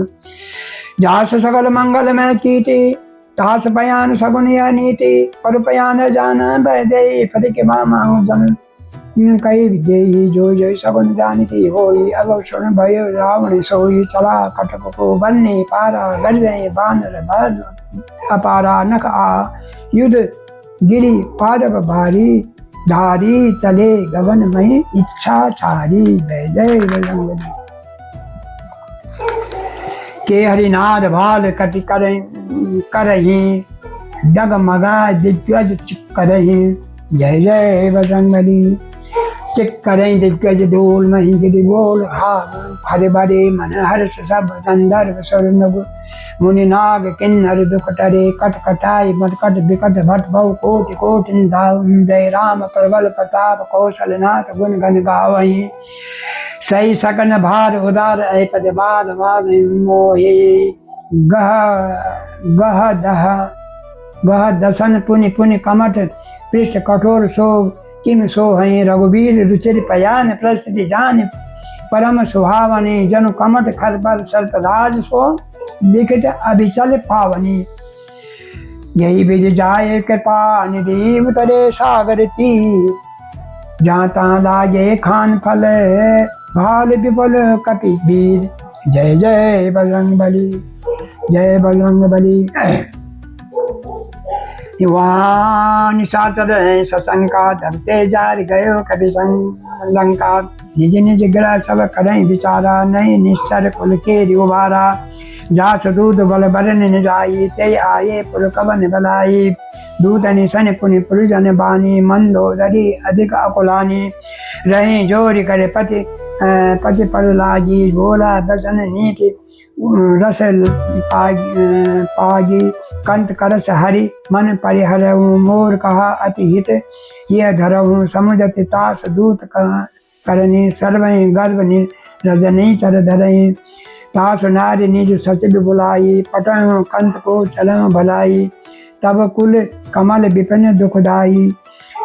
जास सकल मंगल में कीति तास पयान सगुन या नीति। पर पयान जाना भय दे पति के मामा जन कई विदेही। जो जो सगुन जानती होई। अब सुन भय रावण सोई। चला कटक को बन्ने पारा गर्जय बानर भर अपारा। नख आ युद्ध गिरी पादप भारी। धारी चले गगन में इच्छा चारी। जय जय बजरंगबली। के हरिनाद भाल कटि करही। डगमगा दिग्गज चिक्करही। जय जय बजरंगबली। चिक्करही दिग्गज डोल मही गिरि बोल। हरे बरे मन हर्ष सब गंधर्व सुर नभ। मुनि नाग किन्नर दुख टरे। कट कटाई मरकट विकट भट बहु कोटि कोटि धाव। जय राम प्रबल प्रताप कौशलनाथ गुण गण गावहीं। सही सकन भार उदार ऐपद बाद बाद मोहे। गह दसन पुनि पुनि कमठ पृष्ठ कठोर सो। किम सो हैं रघुवीर रुचिर पयान। प्रस्थिति जान परम सुहावनी। जनु कमठ खरबल सर्पराज सो। लिखित अभिचल पावनी। यही विज जाए कृपा निधि उतरे सागर तीर। जाता लागे खान फल भाल विपुल कपि वीर। जय जय बजरंगबली। जय बजरंगबली। युवा निशाचर सशंका। धरते जार गयो कपि संग लंका। निज निज ग्रह सब करें विचारा। नहीं निश्चर कुल के उबारा। जास दूत बल बरन निजाई। ते आये पुर कवन बलाई। दूत निशन पुनि पुरजन बानी। मंदोदरी अधिक अकुलानी। रही जोरी करे पति पति पर लागी। बोला दसन नीति रस पागी। कंत करस हरि मन परिहरऊ। मोर कहा अति हित यह धरऊ। समुझत तास दूत करनी। सर्वहि गर्भ रजनी चर धरई। तास नारी निज सचिव बुलाई। पटहु कंत को चलऊ भलाई। तब कुल कमल विपिन दुखदाई।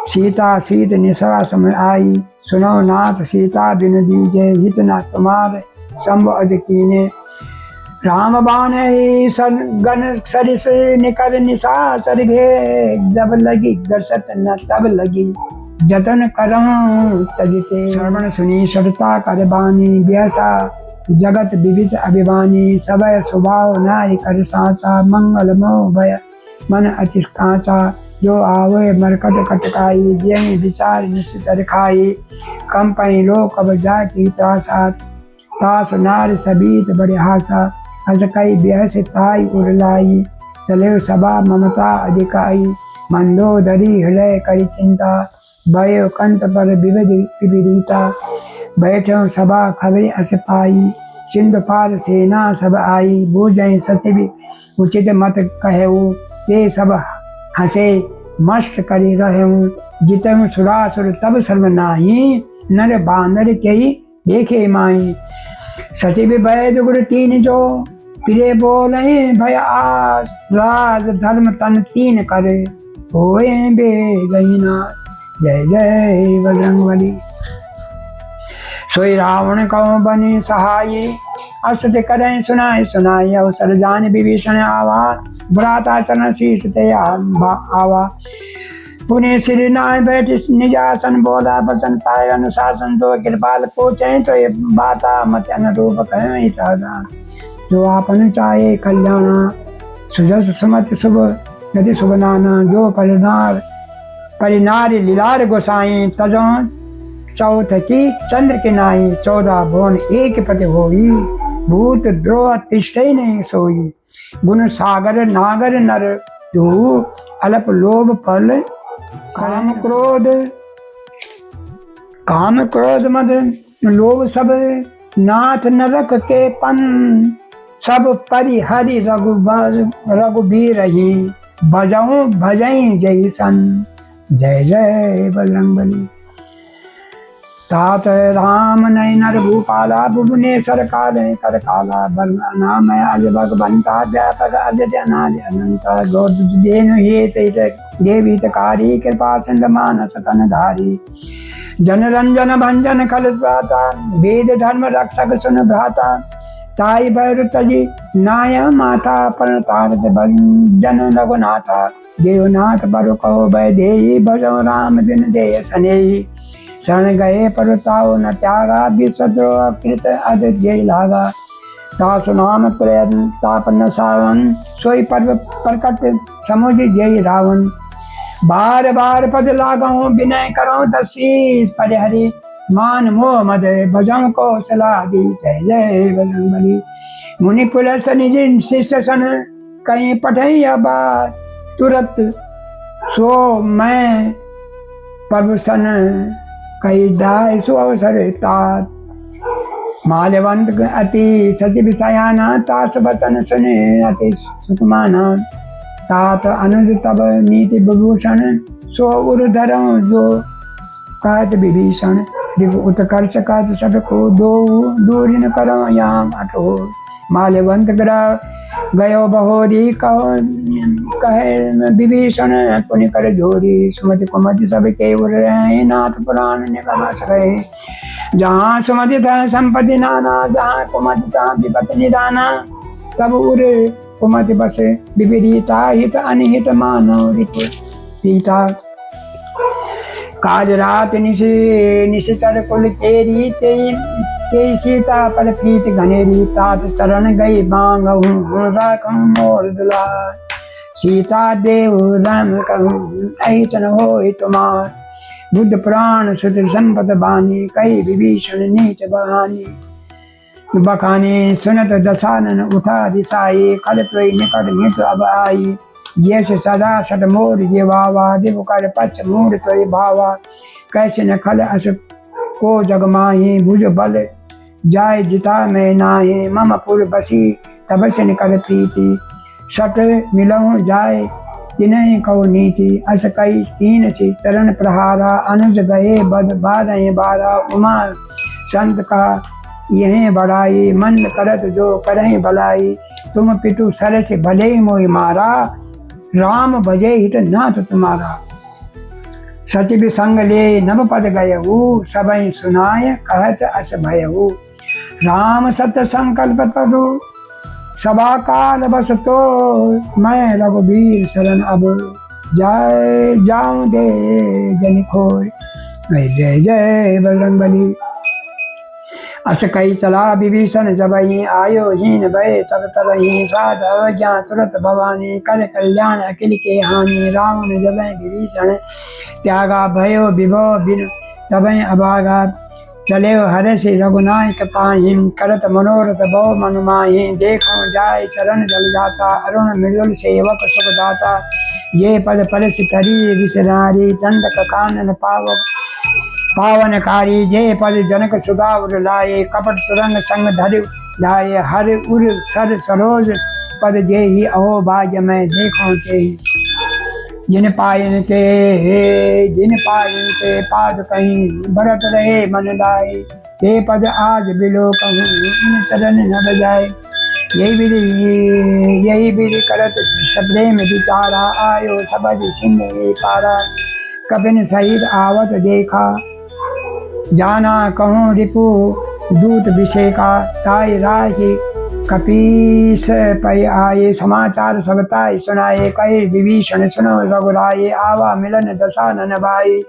सीता सीत निसरा सम आई। सुनो नाथ सीता बिनु दीजे। हित न तुम्हार शंभ अज कीने। राम बाण गण सरिस निकर निशाचर भे, जब लगी गरसत न तब लगी जतन करऊं तजते। श्रवण सुनी सरता कर बानी, ब्यासा जगत विविध अभिमानी। सबय स्वभाव नारी कर साचा, मंगल मोह भय मन अति कांचा। जो आवे मरकट कटकाई, जय विचार निश्चित रखाई। कम पई लोक अब जाकी त्रासा, तास नार सबीत बड़े हासा। हस कई ब्याह से ताई उड़लाई, चले सभा ममता अधिकाई। मंदोदरी हृदय करी चिंता, भयो कंत पर विविध विविधता। बैठो सभा खबरे अस पाई, सिंधु पार सेना सब आई। बूझे सचिव उचित मत कहूँ, ते सब हंसे मस्त करी रहूँ। जितहु सुरासुर तब सर्वनाही, नर बानर कही देखे माही। सचिव वैद गुरु तीन जो, प्रिय बोले भय आस। राज धर्म तन तीन करे, होए बे गहीना। जय जय बजरंगबली। सोई रावण कहो बने सहाय, अस्तुति करें सुनाए सुनाए। अवसर जान विभीषण आवा, भ्राता चरण शीश ते आवा। पुणे श्री नाय बैठ निजासन, बोला बचन पाए अनुशासन। जो कृपाल पूछे तो ये बाता मत अनुरूप कहें दादा। जो आपन चाहे कल्याणा, सुजस सुमति शुभ नदि शुभ नाना। जो परिनारी लीलार गोसाई, तजो चौथ की चंद्र के नाई। 14 भुवन एक पति होई, भूत द्रोह तिष्ठे नहीं सोई। गुण सागर नागर नर तू, अल्प लोभ फल काम क्रोध मद लोभ सब। नाथ नरक के पन, सब परिहरि रघुबीर ही। भजऊं भजई जय सन। जय जय बजरंगबली। तात राम नय नर भूपाला, भुवनेश्वर काले कर काला। नाम अज भगवंता, व्यापक अजय अनादि अनंता। गौदेनु हेत देवी कारी, कृपा सिंध मानस तन धारी। जन रंजन भंजन खल प्राता, वेद धर्म रक्षक सुन भ्राता। ताई भैर तजी नाय माता, पर तारत भंजन रघुनाथा। देवनाथ बरु कहो वैदेही, भजो राम बिन देय सनेही। शरण गए परताओ न त्यागा, विश्वद्रोह कृत अद्यय लागा। दास नाम तापन सावन, सोई पर्व प्रकट समुझ जय रावण। बार बार पद लागो, विनय करो दशीष परिहरि। मान मोह मद भजम को सलाह दी। जय जय बजरंगबली। मुनि पुलस निज शिष्य सन, कहीं पठैया बात। तुरत सो मैं प्रभुसन, कई दाय सो अवसर तात। माल्यवंत अति सचिव सयाना, तास वचन सुने अति सुकुमाना। तात अनुज तब नीति विभूषण, सो उर धरऊं जो कहत विभीषण। उत्कर्ष कहत सठ को दो, दूरी न करो याम अठो। माल्यवंत ग्रह गयो बहोरी, कहे विभीषण पुण्य कर जोरी। सुमति कुमति सब के उर रहे, नाथ पुराण निगम रहे। जहाँ सुमति था संपत्ति नाना, जहाँ कुमति था विपत्ति निदाना। तब उर कुमति बस विपरीता, हित अनिहित मानव रिपु सीता। काज रात निशर कुल तेरी, ते सीता पर प्रीत घनेरी। तात चरण गई बांगहूँ, राखूं मोर दुलार। सीता देव राम कहूँ, अहितन होय तुमार। बुद्ध प्राण सुत संपत बानी, कई विभीषण नीच बहानी। बखानी सुनत दशानन उठा दिसाई, खल तोय निकट मित्र अब आई। जैसे सदा सट मोर ये वावा, दिव कर पच मूड तोय भावा। कैसे न खल अस को जगमाही, भुज बल जाय जिता में नाहे। मम पुर बसी तब से निकल प्रीति, सट मिलऊं जाय तिन्ह कहो नीति। अस कई तीन से चरण प्रहारा, अनुज गए बद बारह बारा। उमा संत का यह बड़ाई, मन करत जो करहि भलाई। तुम पितु सर से भले मोहि मारा, राम भजे हित नाथ तुम्हारा। सचिव संग ले नभ पद गयहु, सबई सुनाय कहत अस भयहु। राम सत्य संकल्प तरु सभा काल बस तो मैं रघुबीर शरण अब जाए जाऊं दे जन खोय। जय जय बजरंगबली। अस कई चला विभीषण जब ही आयो हीन भय तब तरही साधव ज्ञान तुरत भवानी कर कल्याण अखिल के हानि। रावण जब विभीषण त्यागा भयो विभव बिन तब अभागा चले हर से रघुनायक पाहि करत मनोरथ बहु मन माहि। देखो जाय चरण जल जाता अरुण मृदुल सेवक सुख दाता। ये पद परस तरी विसरारी दंडक कानन पावनकारी। जे पद जनक सुगा उर लाए कपट तुरंग संग धरि लाए। हर उर सर सरोज पद जे ही अहो भाग्य मैं देखो ते। जिन पायन के पाद कहीं भरत रहे मन लाए। ते पद आज बिलो कहूँ इन चरण न बजाए। यही विधि करत सप्रेम विचारा आयो सबज सिंह पारा। कपिन सहित आवत देखा जाना कहूँ रिपु दूत विषेका। ताई राही कपीस पै आए समाचार सबताई सुनाए। कहे विभीषण सुनो रघुराए आवा मिलन दशा नन भाई।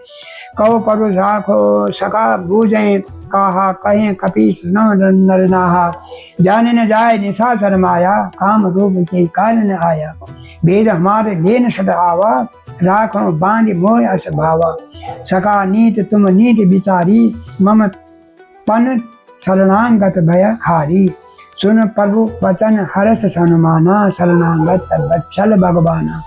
कहो परुष राखो सखा बूझे कहा कहें कपीस सुनो नर नाहा। जाने न जाए निशा शर्माया काम रूप के काल न आया। वेद हमारे लेन सद आवा राखो बांध मोह अस भावा। सखा नीत तुम नीत विचारी मम पन शरणांगत भय हारी। सुन प्रभु वचन हरस सनुमाना शरणागत बच्छल भगवाना।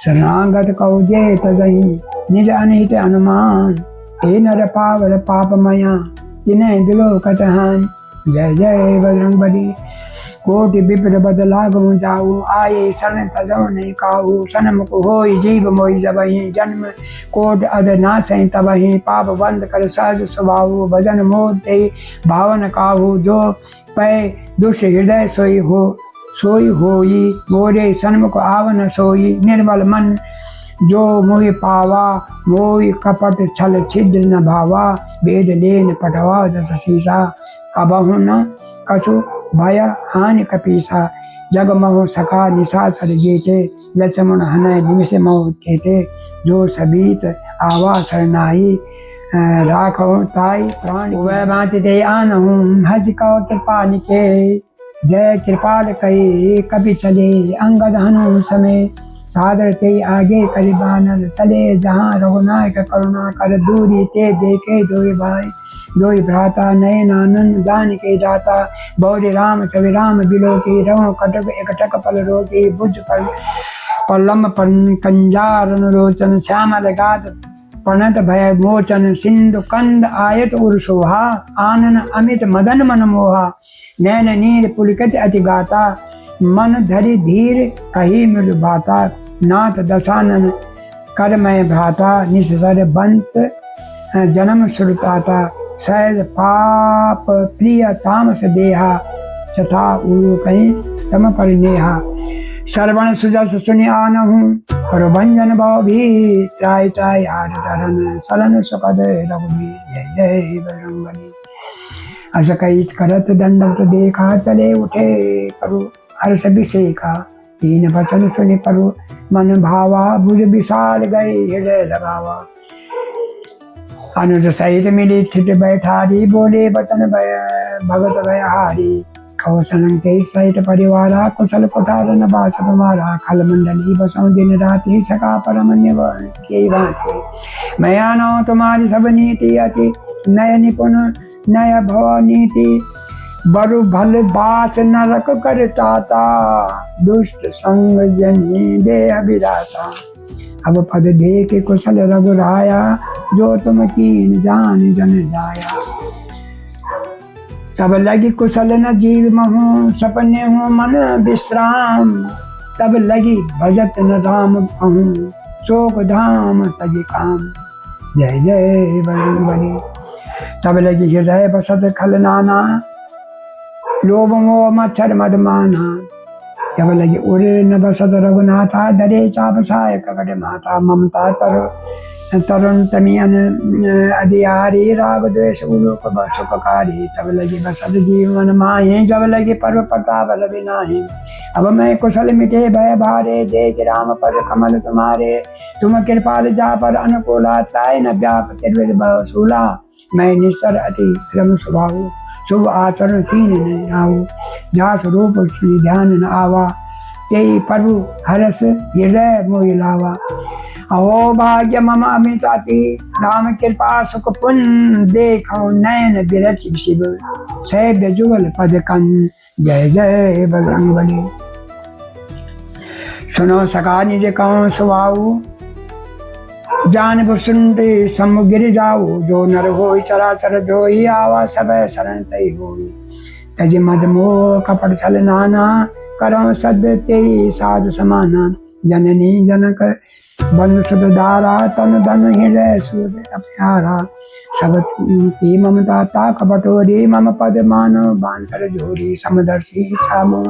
शरणागत कौजे तजही निज अनहित अनुमान। हे नर पावर पापमया तिन्ह बिलो कतहान। जय जय बजरंगबली। कोटि विप्र बद लागू जाऊ आये शरण तजो नहीं काहू। सनमुख होई जीव मोहि जबहि जन्म कोट अद नासै तबहि। पाप बंद कर सहज स्वभाव भजन मोह ते भावन काहू। जो पै दुष्ट हृदय सोई होई मोरे सन्मुख आवन सोई। निर्मल मन जो मोहि पावा मोहि कपट छल छिद्र न भावा। वेद लेन पठवा दस शीसा कबहु न कछु भय हानि कपीसा। जग महो सखा निशाचर जेते लक्ष्मण हनय निमिष महो केते। जो सबीत आवा शरणाई राखो ताई प्राण। वह भांति दे आनहूँ हज कौ कृपा निके। जय कृपाल कही कभी चले अंगद हनु समय। सादर ते आगे करीबानन चले जहाँ रघुनायक करुणा कर दूरी। ते देखे दोई भाई दोई भ्राता नयन आनंद दान के जाता। बौरी राम छवि राम बिलो की रहो कटक एकटक पल रोकी। बुझ पल्लम कंजार लोचन श्यामल गात प्रणत भय मोचन। सिंधु कंद आयत उर शोभा आनन अमित मदन मन मोहा। नैन नीर पुलकित अति गाता मन धरि धीर कही मृदु भाता। नाथ दशानन कर मैं भ्राता निस्तर वंश जन्म श्रुताता। सहज पाप प्रिय तामस देहा तथा उरु कहीं तम पर नेहा। श्रवण सुजस सुनि आनहूँ प्रभंजन भाव भी त्राय त्राय आर तरन सलन सुखद रघुबीर। जय जय बजरंगबली। अस कई करत दंडवत देखा चले उठे प्रभु हर्ष विषेका। तीन वचन सुनि प्रभु मन भावा भुज विशाल गए हृदय लगावा। अनुज सहित मिली ठिठ बैठारी बोले वचन भगत भयहारी। कौशलं के सहित परिवारा कुशल कुठार न बास तुम्हारा। खल मंडली बसों दिन राति सका परमन्य के भांति। मैं आनो तुम्हारी सब नीति अति नय निपुण नय भव नीति। बरु भल बास नरक करताता दुष्ट संग जनी देह विदाता। अब पद दे के कुशल रघुराया जो तुम कीन जान जन जाया। तब लगी कुशल न जीव महु सपने हूँ मन विश्राम। तब लगी भजत न राम कहूँ शोक धाम तज काम। जय जय बजरंगबली। तब लगी हृदय बसत खल नाना लोभ मोह मच्छर मदमाना। तब लगी उड़े न बसत रघुनाथा धरे चाप छाय ककट माता। ममता तर तरुण तमियन अधियारी राग द्वेष उलोक सुखकारी तब लगे बसत जीवन माहे जब लगे पर्व प्रताप लगे नाहे। अब मैं कुशल मिटे भय भारे देख राम पद कमल तुम्हारे तुम कृपाल जा पर अनुकूला ताय न व्याप तिर्विद बसूला। मैं निस्सर अति क्रम स्वभाव शुभ आचरण तीन न आऊ जा स्वरूप ध्यान न आवा तेई प्रभु हरस हृदय मोहि लावा। अहो भाग्य मम अमिताति राम कृपा सुख पुन देखो नयन बिरच शिव सैभ्य जुगल पद कन जय जय बजरंग बली। सुनो सका निज कौन सुभाऊ जान बुसुंडे समुगिर जाऊ जो नर होई चराचर जोई आवा सब शरण तई होई। तज मद मोह कपट छल नाना करो सद तेई साधु समाना। जननी जनक बंधु सुध दारा तन धन हृदय सूर्य अप्यारा। सब की ममता ताक बटोरी मम पद मानो बांतर जोरी। समदर्शी छामो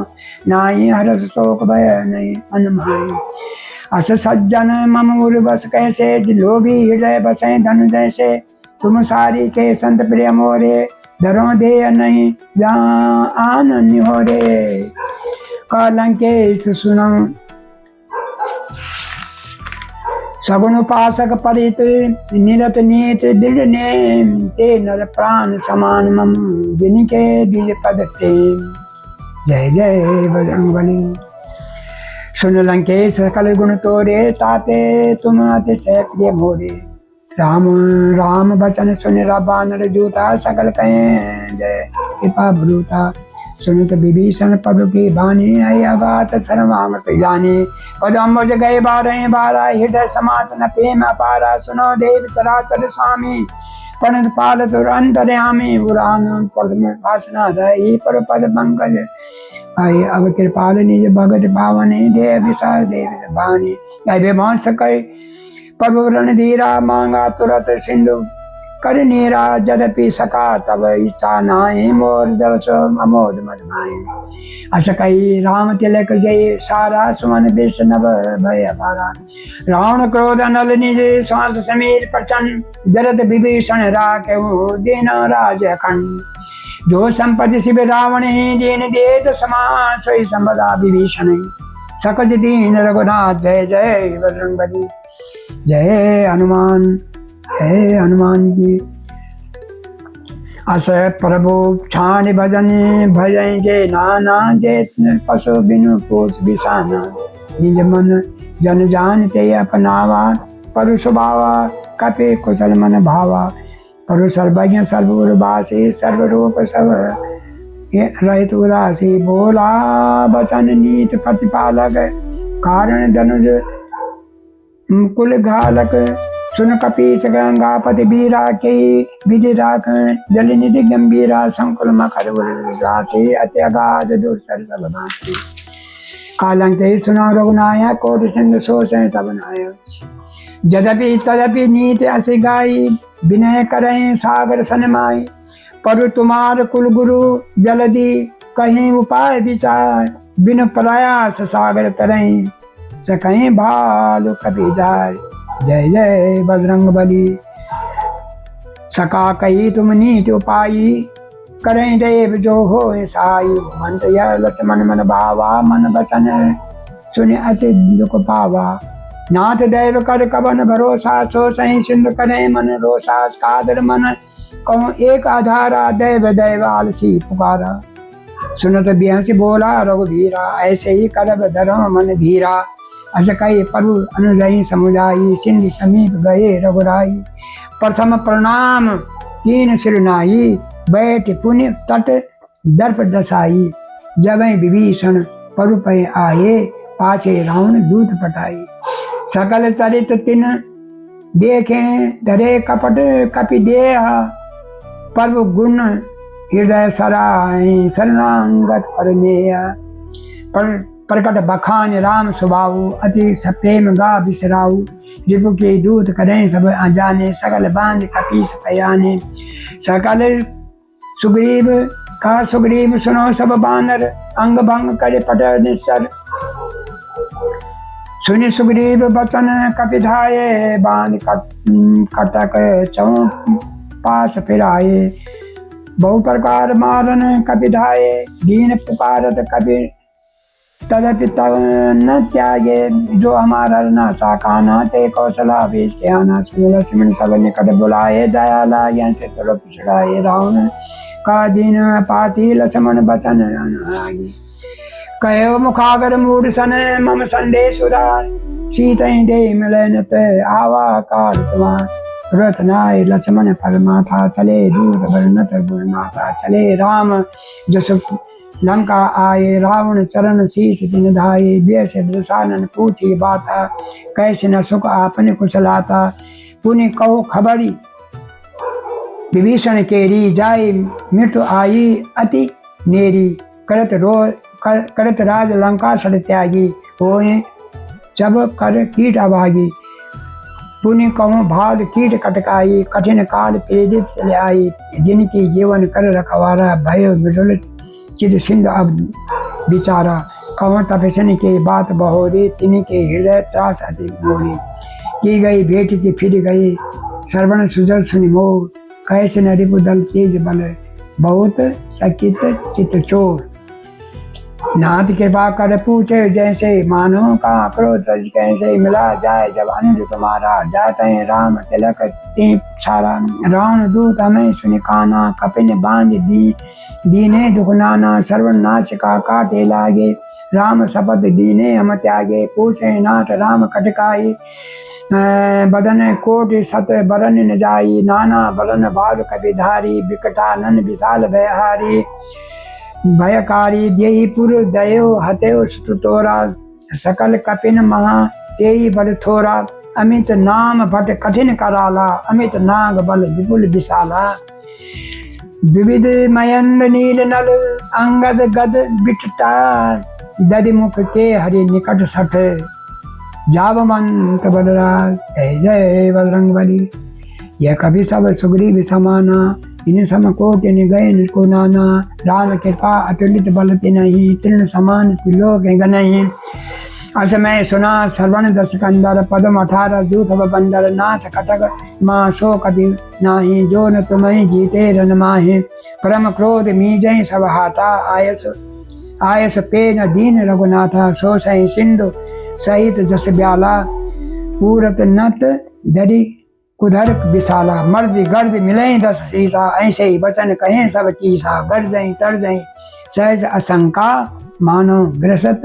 नाई हरस शोक भय नहीं मन माई। अस सज्जन मम उर बस कैसे लोभी हृदय बसे धन जैसे। तुम सारी के संत प्रिय मोरे धरो दे नहीं जहाँ आन निहोरे। कलंकेश सुनो सगुण उपासक परित निरत नीत दृढ़ नेम। ते नर प्राण समान मम जिनके द्विज पद प्रेम। जय जय बजरंग बली। सुन लंकेश सकल गुण तोरे ताते तुम अतिशय प्रिय मोरे। राम राम बचन सुन बानर जूता सकल कहें जय कृपा ब्रूता। सुनत विभीषण प्रभु की बानी आई अगात सर्वामत जाने। पदम्बुज गए बारह बारा हृदय समात न प्रेम अपारा। सुनो देव चराचर स्वामी पणत पाल अंतर्यामी। उरान भाषणा रही पर पद पंकज आई। अब कृपाल निज भगत पावने देव विशाल देव भानी। विमोच कर प्रभु रणधीरा मांगा तुरत सिंधु कर नीरा। जदपि सका तब इच्छा नाहि मोर दर्श अमोद मद भाई। अस कही राम तिलक जय सारा सुमन विष्णव भय पारा। रावण क्रोध नल निज श्वास समीर प्रचंड। जरत विभीषण राखेहु दीन राज अखंड। जो संपत्ति शिव रावण दीन देत समान सोई संपदा विभीषण। सकज दीन रघुनाथ जय जय बजरंग बली। जय हनुमान हे हनुमान जी। अस प्रभु छान भजन भजन जय नाना। जय पशु बिनु पोष बिसाना। निज मन जन जान ते अपनावा। परु स्वभावा कपि कुशल मन भावा। परु सर्वज्ञ सर्वउर्वासी सर्वरूप सब रहित उदासी। बोला बचन नीत प्रतिपालक कारण धनुज कुल घालक। सुन कपीस गंगापति बीरा के विधि राख। जल निधि गंभीरा संकुल मकर राशि अति अगाध दुर्सर सब भांति। कालंके सुना रघुनायक कोटि सिंधु सोच तब नायक। यद्यपि तदपि नीत अस गाई विनय करें सागर सनमाई। परु तुम्हार कुल गुरु जलधि कहीं उपाय विचार। बिन प्रयास सागर तरें सकहीं भालु कपि जाय। जय जय बजरंग बली। सका कही तुम नीति उपायी करें देव जो हो साई। मंत यह लक्ष्मण मन भावा मन बचन सुने अति दुख पावा। नाथ देव कर कवन भरोसा सो सही सिंधु करे मन रोसा। कादर मन कहूँ एक आधारा देव देव आलसी पुकारा। सुनत बिहसी बोला रघुवीरा ऐसे ही करब धरो मन धीरा। अस कही प्रभु अनुजयी समुदायी सिंधु समीप गए रघुराई। प्रथम प्रणाम कीन सिरनाई बैठ पुण्य तट दर्प दसाई। जब विभीषण प्रभु पे आए पाछे रावण दूत पटाई। सकल चरित तिन देखे धरे कपट कपि देह। प्रभु गुण हृदय सराय शरणांगत परमेय। प्रकट बखान राम स्वभाव अति प्रेम गा बिसराऊ। रिपु के दूत करें सब अजाने सकल बांध कपीस पयाने। सकल सुग्रीव का सुग्रीव सुनो सब बानर अंग भंग करे पट निस्सर। सुनि सुग्रीव बचन कपिधाये, बांध कटक चौं पास फिराये। बहु प्रकार मारन कपिधाये, दीन पुकारत कपि तदपि तब न त्यागे। जो हमारा न साकाना ते कौशला बीज के आना। लक्ष्मण सब निकट बुलाए, दया लागे से तुर पिछड़ाए। रावण का दीन पाती, लक्ष्मण बचन आगे। कहो मुखागर मूड सन, मम संदेश उदार। सीतहि दे मिलन ते, आवा काल तुम्हार। तुरत नाय लक्ष्मण परमाथा, चले दूत वर्णत गुरुनाथा। चले राम जस लंका आए, रावण चरण शीश दिन धाये। बेस दृशानन पूछी बाता, कैसे न सुख आपने कुशलाता। पुनि कहो खबरी विभीषण केरी, जाय मृत्यु आई अति नेरी। करत राज लंका सड़ त्यागी, होए जब कर कीट अभागी। पुनि कहूँ भाग कीट कटकाई, कठिन काल प्रेरित चले आई। जिनकी जीवन कर रखवारा, भय विदुल चिद सिंधु अब बिचारा। कहूँ तपस्वी के बात बहोरी, तिन्हीं के हृदय त्रास अति मोरी। की गई भेंट की फिर गई, श्रवण सुजल सुनि मोर। कैसे न रिपु दल तेज बल, बहुत सकित चित चोर। नाथ कृपा कर पूछे जैसे, मानो का क्रोध कैसे। मिला जाए जब अनुज तुम्हारा, जाते हैं राम तिलक ते सारा। रावण दूत हमें सुनि काना, कपिन बांध दी दीने दुख नाना। सर्वनाश का काटे लागे, राम शपथ दीने हम त्यागे। पूछे नाथ राम कटकाई, बदन कोटि सत बरन न जाई। नाना बरन भाग कपिधारी, बिकटानन विशाल भयहारी। भयकारी देहि पुर दयो, हत्यो स्तुतोरा। सकल कपिन महा तेहि बल थोरा। अमित नाम भट कठिन कराला, अमित नाग बल विपुल विशाला। विविध मयंद नील नल, अंगद गद बिटटा। दधिमुख के हरि निकट सठ, जावमंत बलराज। जय जय बजरंगबली। यह कभी सब सुग्रीव समाना, इन सम कोट गए निको नाना। राम कृपा अतुलित बल तिनहि, तृण समान त्रिलोक गनहि। अस मैं सुना श्रवण दस कंदर, पदम 18 जूथ बंदर। नाथ कटक माँ सो कभी नाही, जो न तुम्हें जीते रन माहे। परम क्रोध मीजय सब हाथा, आयस पे न दीन रघुनाथा। सो सही सिंधु सहित जस ब्याला, पूरत नत दरी कुधर विशाला। मर्द गर्द मिले 10 शीशा, ऐसे ही वचन कहें सब कीसा। गर्जई तरजई सहज असंका, मानो ग्रसत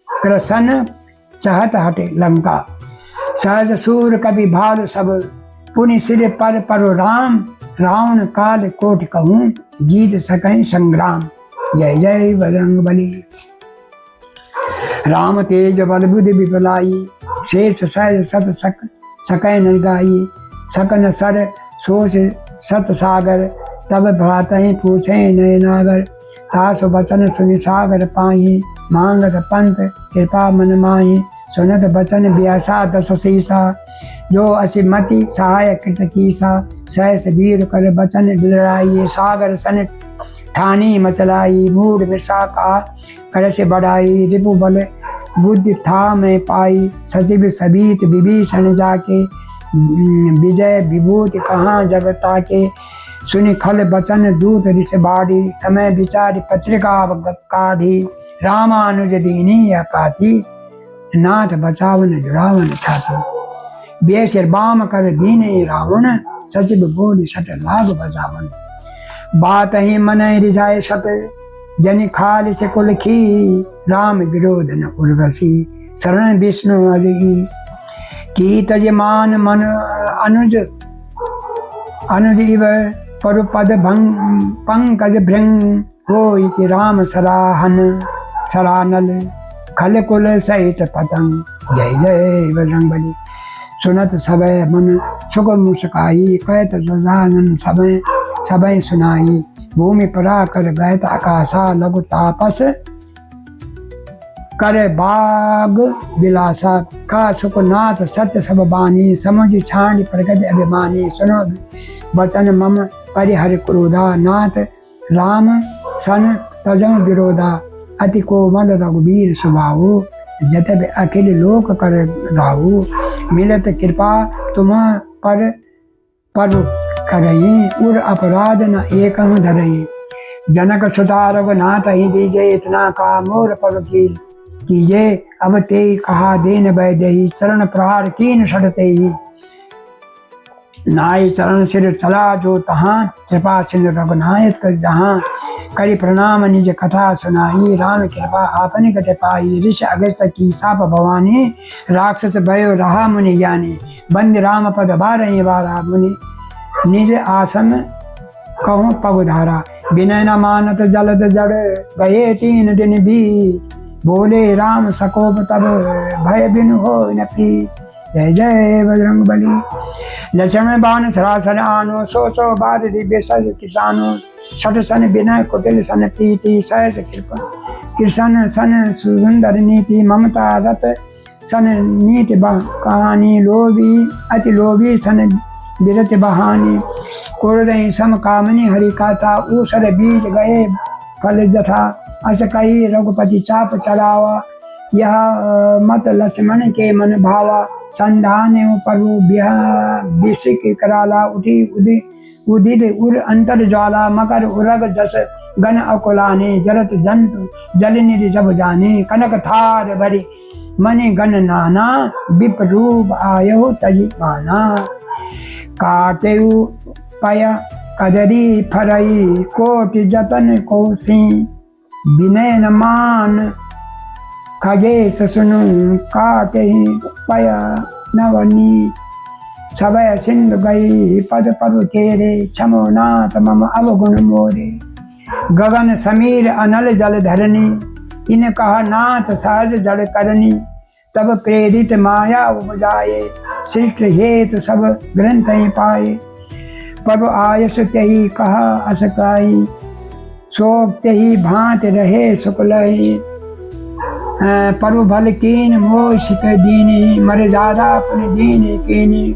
कृसन चहत हटे लंका। सहज सूर कवि भाल सब, पुनि सिर पर परशुराम। रावण काल कोट कहूँ, जीत सकें संग्राम। जय जय बजरंगबली। राम तेज बल बुद्धि विपुलाई, शेष सहज सत सकै न गाई। सकन सर सोच सत सागर, तब भ्रातहि पूछे नय नागर। तासु बचन सुनि सागर पाहि, मांगत पंथ कृपा मन माहि। सुनत बचन ब्यासा 10 शीसा, जो असिमति सहाय कृत कीसा। सहस वीर कर बचन बिदराई, सागर सन ठानी मचलाई। मूड मिर्षा का कर से बढ़ाई, रिपु बल बुद्धि था मैं पाई। सचिव सबीत विभीषण जाके, विजय विभूति कहाँ जगता के। सुनि खल बचन दूत ऋष बाढ़ी, समय विचार पत्रिका काढ़ी। रामानुज दीनी यह पाती, नाथ बचावन जुड़ावन छाती। बेसिर बाम कर दीने रावण, सचिव बोल सट लाग बजावन। बात ही मन रिझाए सत, जनि खाल से कुल खी। राम विरोध न उर्वशी, शरण विष्णु अज ईश। की तजमान मन अनुज इव, परुपद पंकज भृंग। होई कि राम सराहन सरानल, खल कुल सहित पतंग। जय जय बजरंगबली। सुनत सबय मन सुख मुस्काई, कहत सदानन सबय सुनाई। भूमि परा कर गयत आकाशा, लघु तापस करे बाग विलासा। का सुखनाथ सत्य सब बानी, समुझ छांड प्रगति अभिमानी। सुनो वचन मम परिहर क्रोधा, नाथ राम सन तजं विरोधा। अति कोमल रघुबीर स्वभाव, जतब अखिल लोक कर राहु, मिलत कृपा तुम पर करही, उर अपराध न एक धरही। जनक सुता रघुनाथ ही दीजे, इतना का मोर पर कीजे। अब ते कहा देन बैदही, चरण प्रहार कीन सड़ते ही। नाई चरण सिर चला जो तहाँ, कृपा सिंधु रघुनायक कर जहाँ। करि प्रणाम निज कथा सुनाई, राम कृपा आपने गति पाई। ऋषि अगस्त की साप भवानी, राक्षस भयो रहा मुनि ज्ञानी। बंद राम पद बारही बारा, मुनि निज आसन कहूँ पगुधारा। विनय न मानत जलद जड़, गए 3 दिन भी। बोले राम सकोप तब, भय बिनु हो न प्रीत। जय जय बजरंग बली। लक्ष्मण बाण सरासर आनो, सो बार दिव्य सज किसानो। छठ सन विनय कुटिल सन प्रीति, सहज कृपा कृष्ण सन सुंदर नीति। ममता रत सन नीति कहानी, लोभी अति लोभी सन विरत बहानी। कुरदई सम कामनी हरि कथा, ऊसर बीज गए फल जथा। अस कही रघुपति चाप चढ़ावा, यह मत लक्ष्मण के मन भावा। संधान प्रभु बिसिक कराला, उठी उदित उर अंतर ज्वाला। मकर उरग जस गण अकुलाने, जरत जंतु जल निधि जब जाने। कनक थार भरी मनि गण नाना, विप्ररूप आयहु तजि माना। काटेउ पय कदरी फरई, कोटि जतन कोसी। विनय न मान खगेश सुनु, काटे पय नवनीत। सबय सिंधु गई पद पद तेरे, क्षमो नाथ मम अवगुण मोरे। गगन समीर अनल जल धरनी, इन कहा नाथ सहज जड़ करनी। तब प्रेरित माया उपजाए, सृष्टि हेतु सब ग्रंथ ही पाए। प्रभु आयस त्यही कहा असकाई, शोक त्यही भांत रहे शुक्लहि। प्रभु भल कीन मोह सिक दीनी, मर्यादा पुनि दीनी कीनी।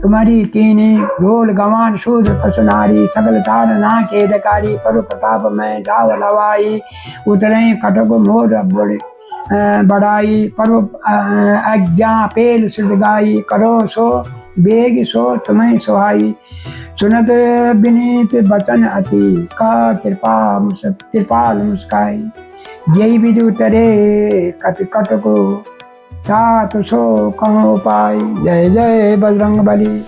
तुम्हारी कीनी रोल गंवार शूद्र पशु नारी, सकल तारना के दकारी। प्रभु प्रताप में जाव लवाई, उतरे कटक मोर बढ़ाई। प्रभु आज्ञा पेल सुध गाई, करो सो बेग सो तुम्हें सुहाई। सुनत विनीत बचन अति, का कृपाल मुस्काई। यही विधि उतरे कति कटको, तात सो कहो पाई। जय जय बजरंग बली।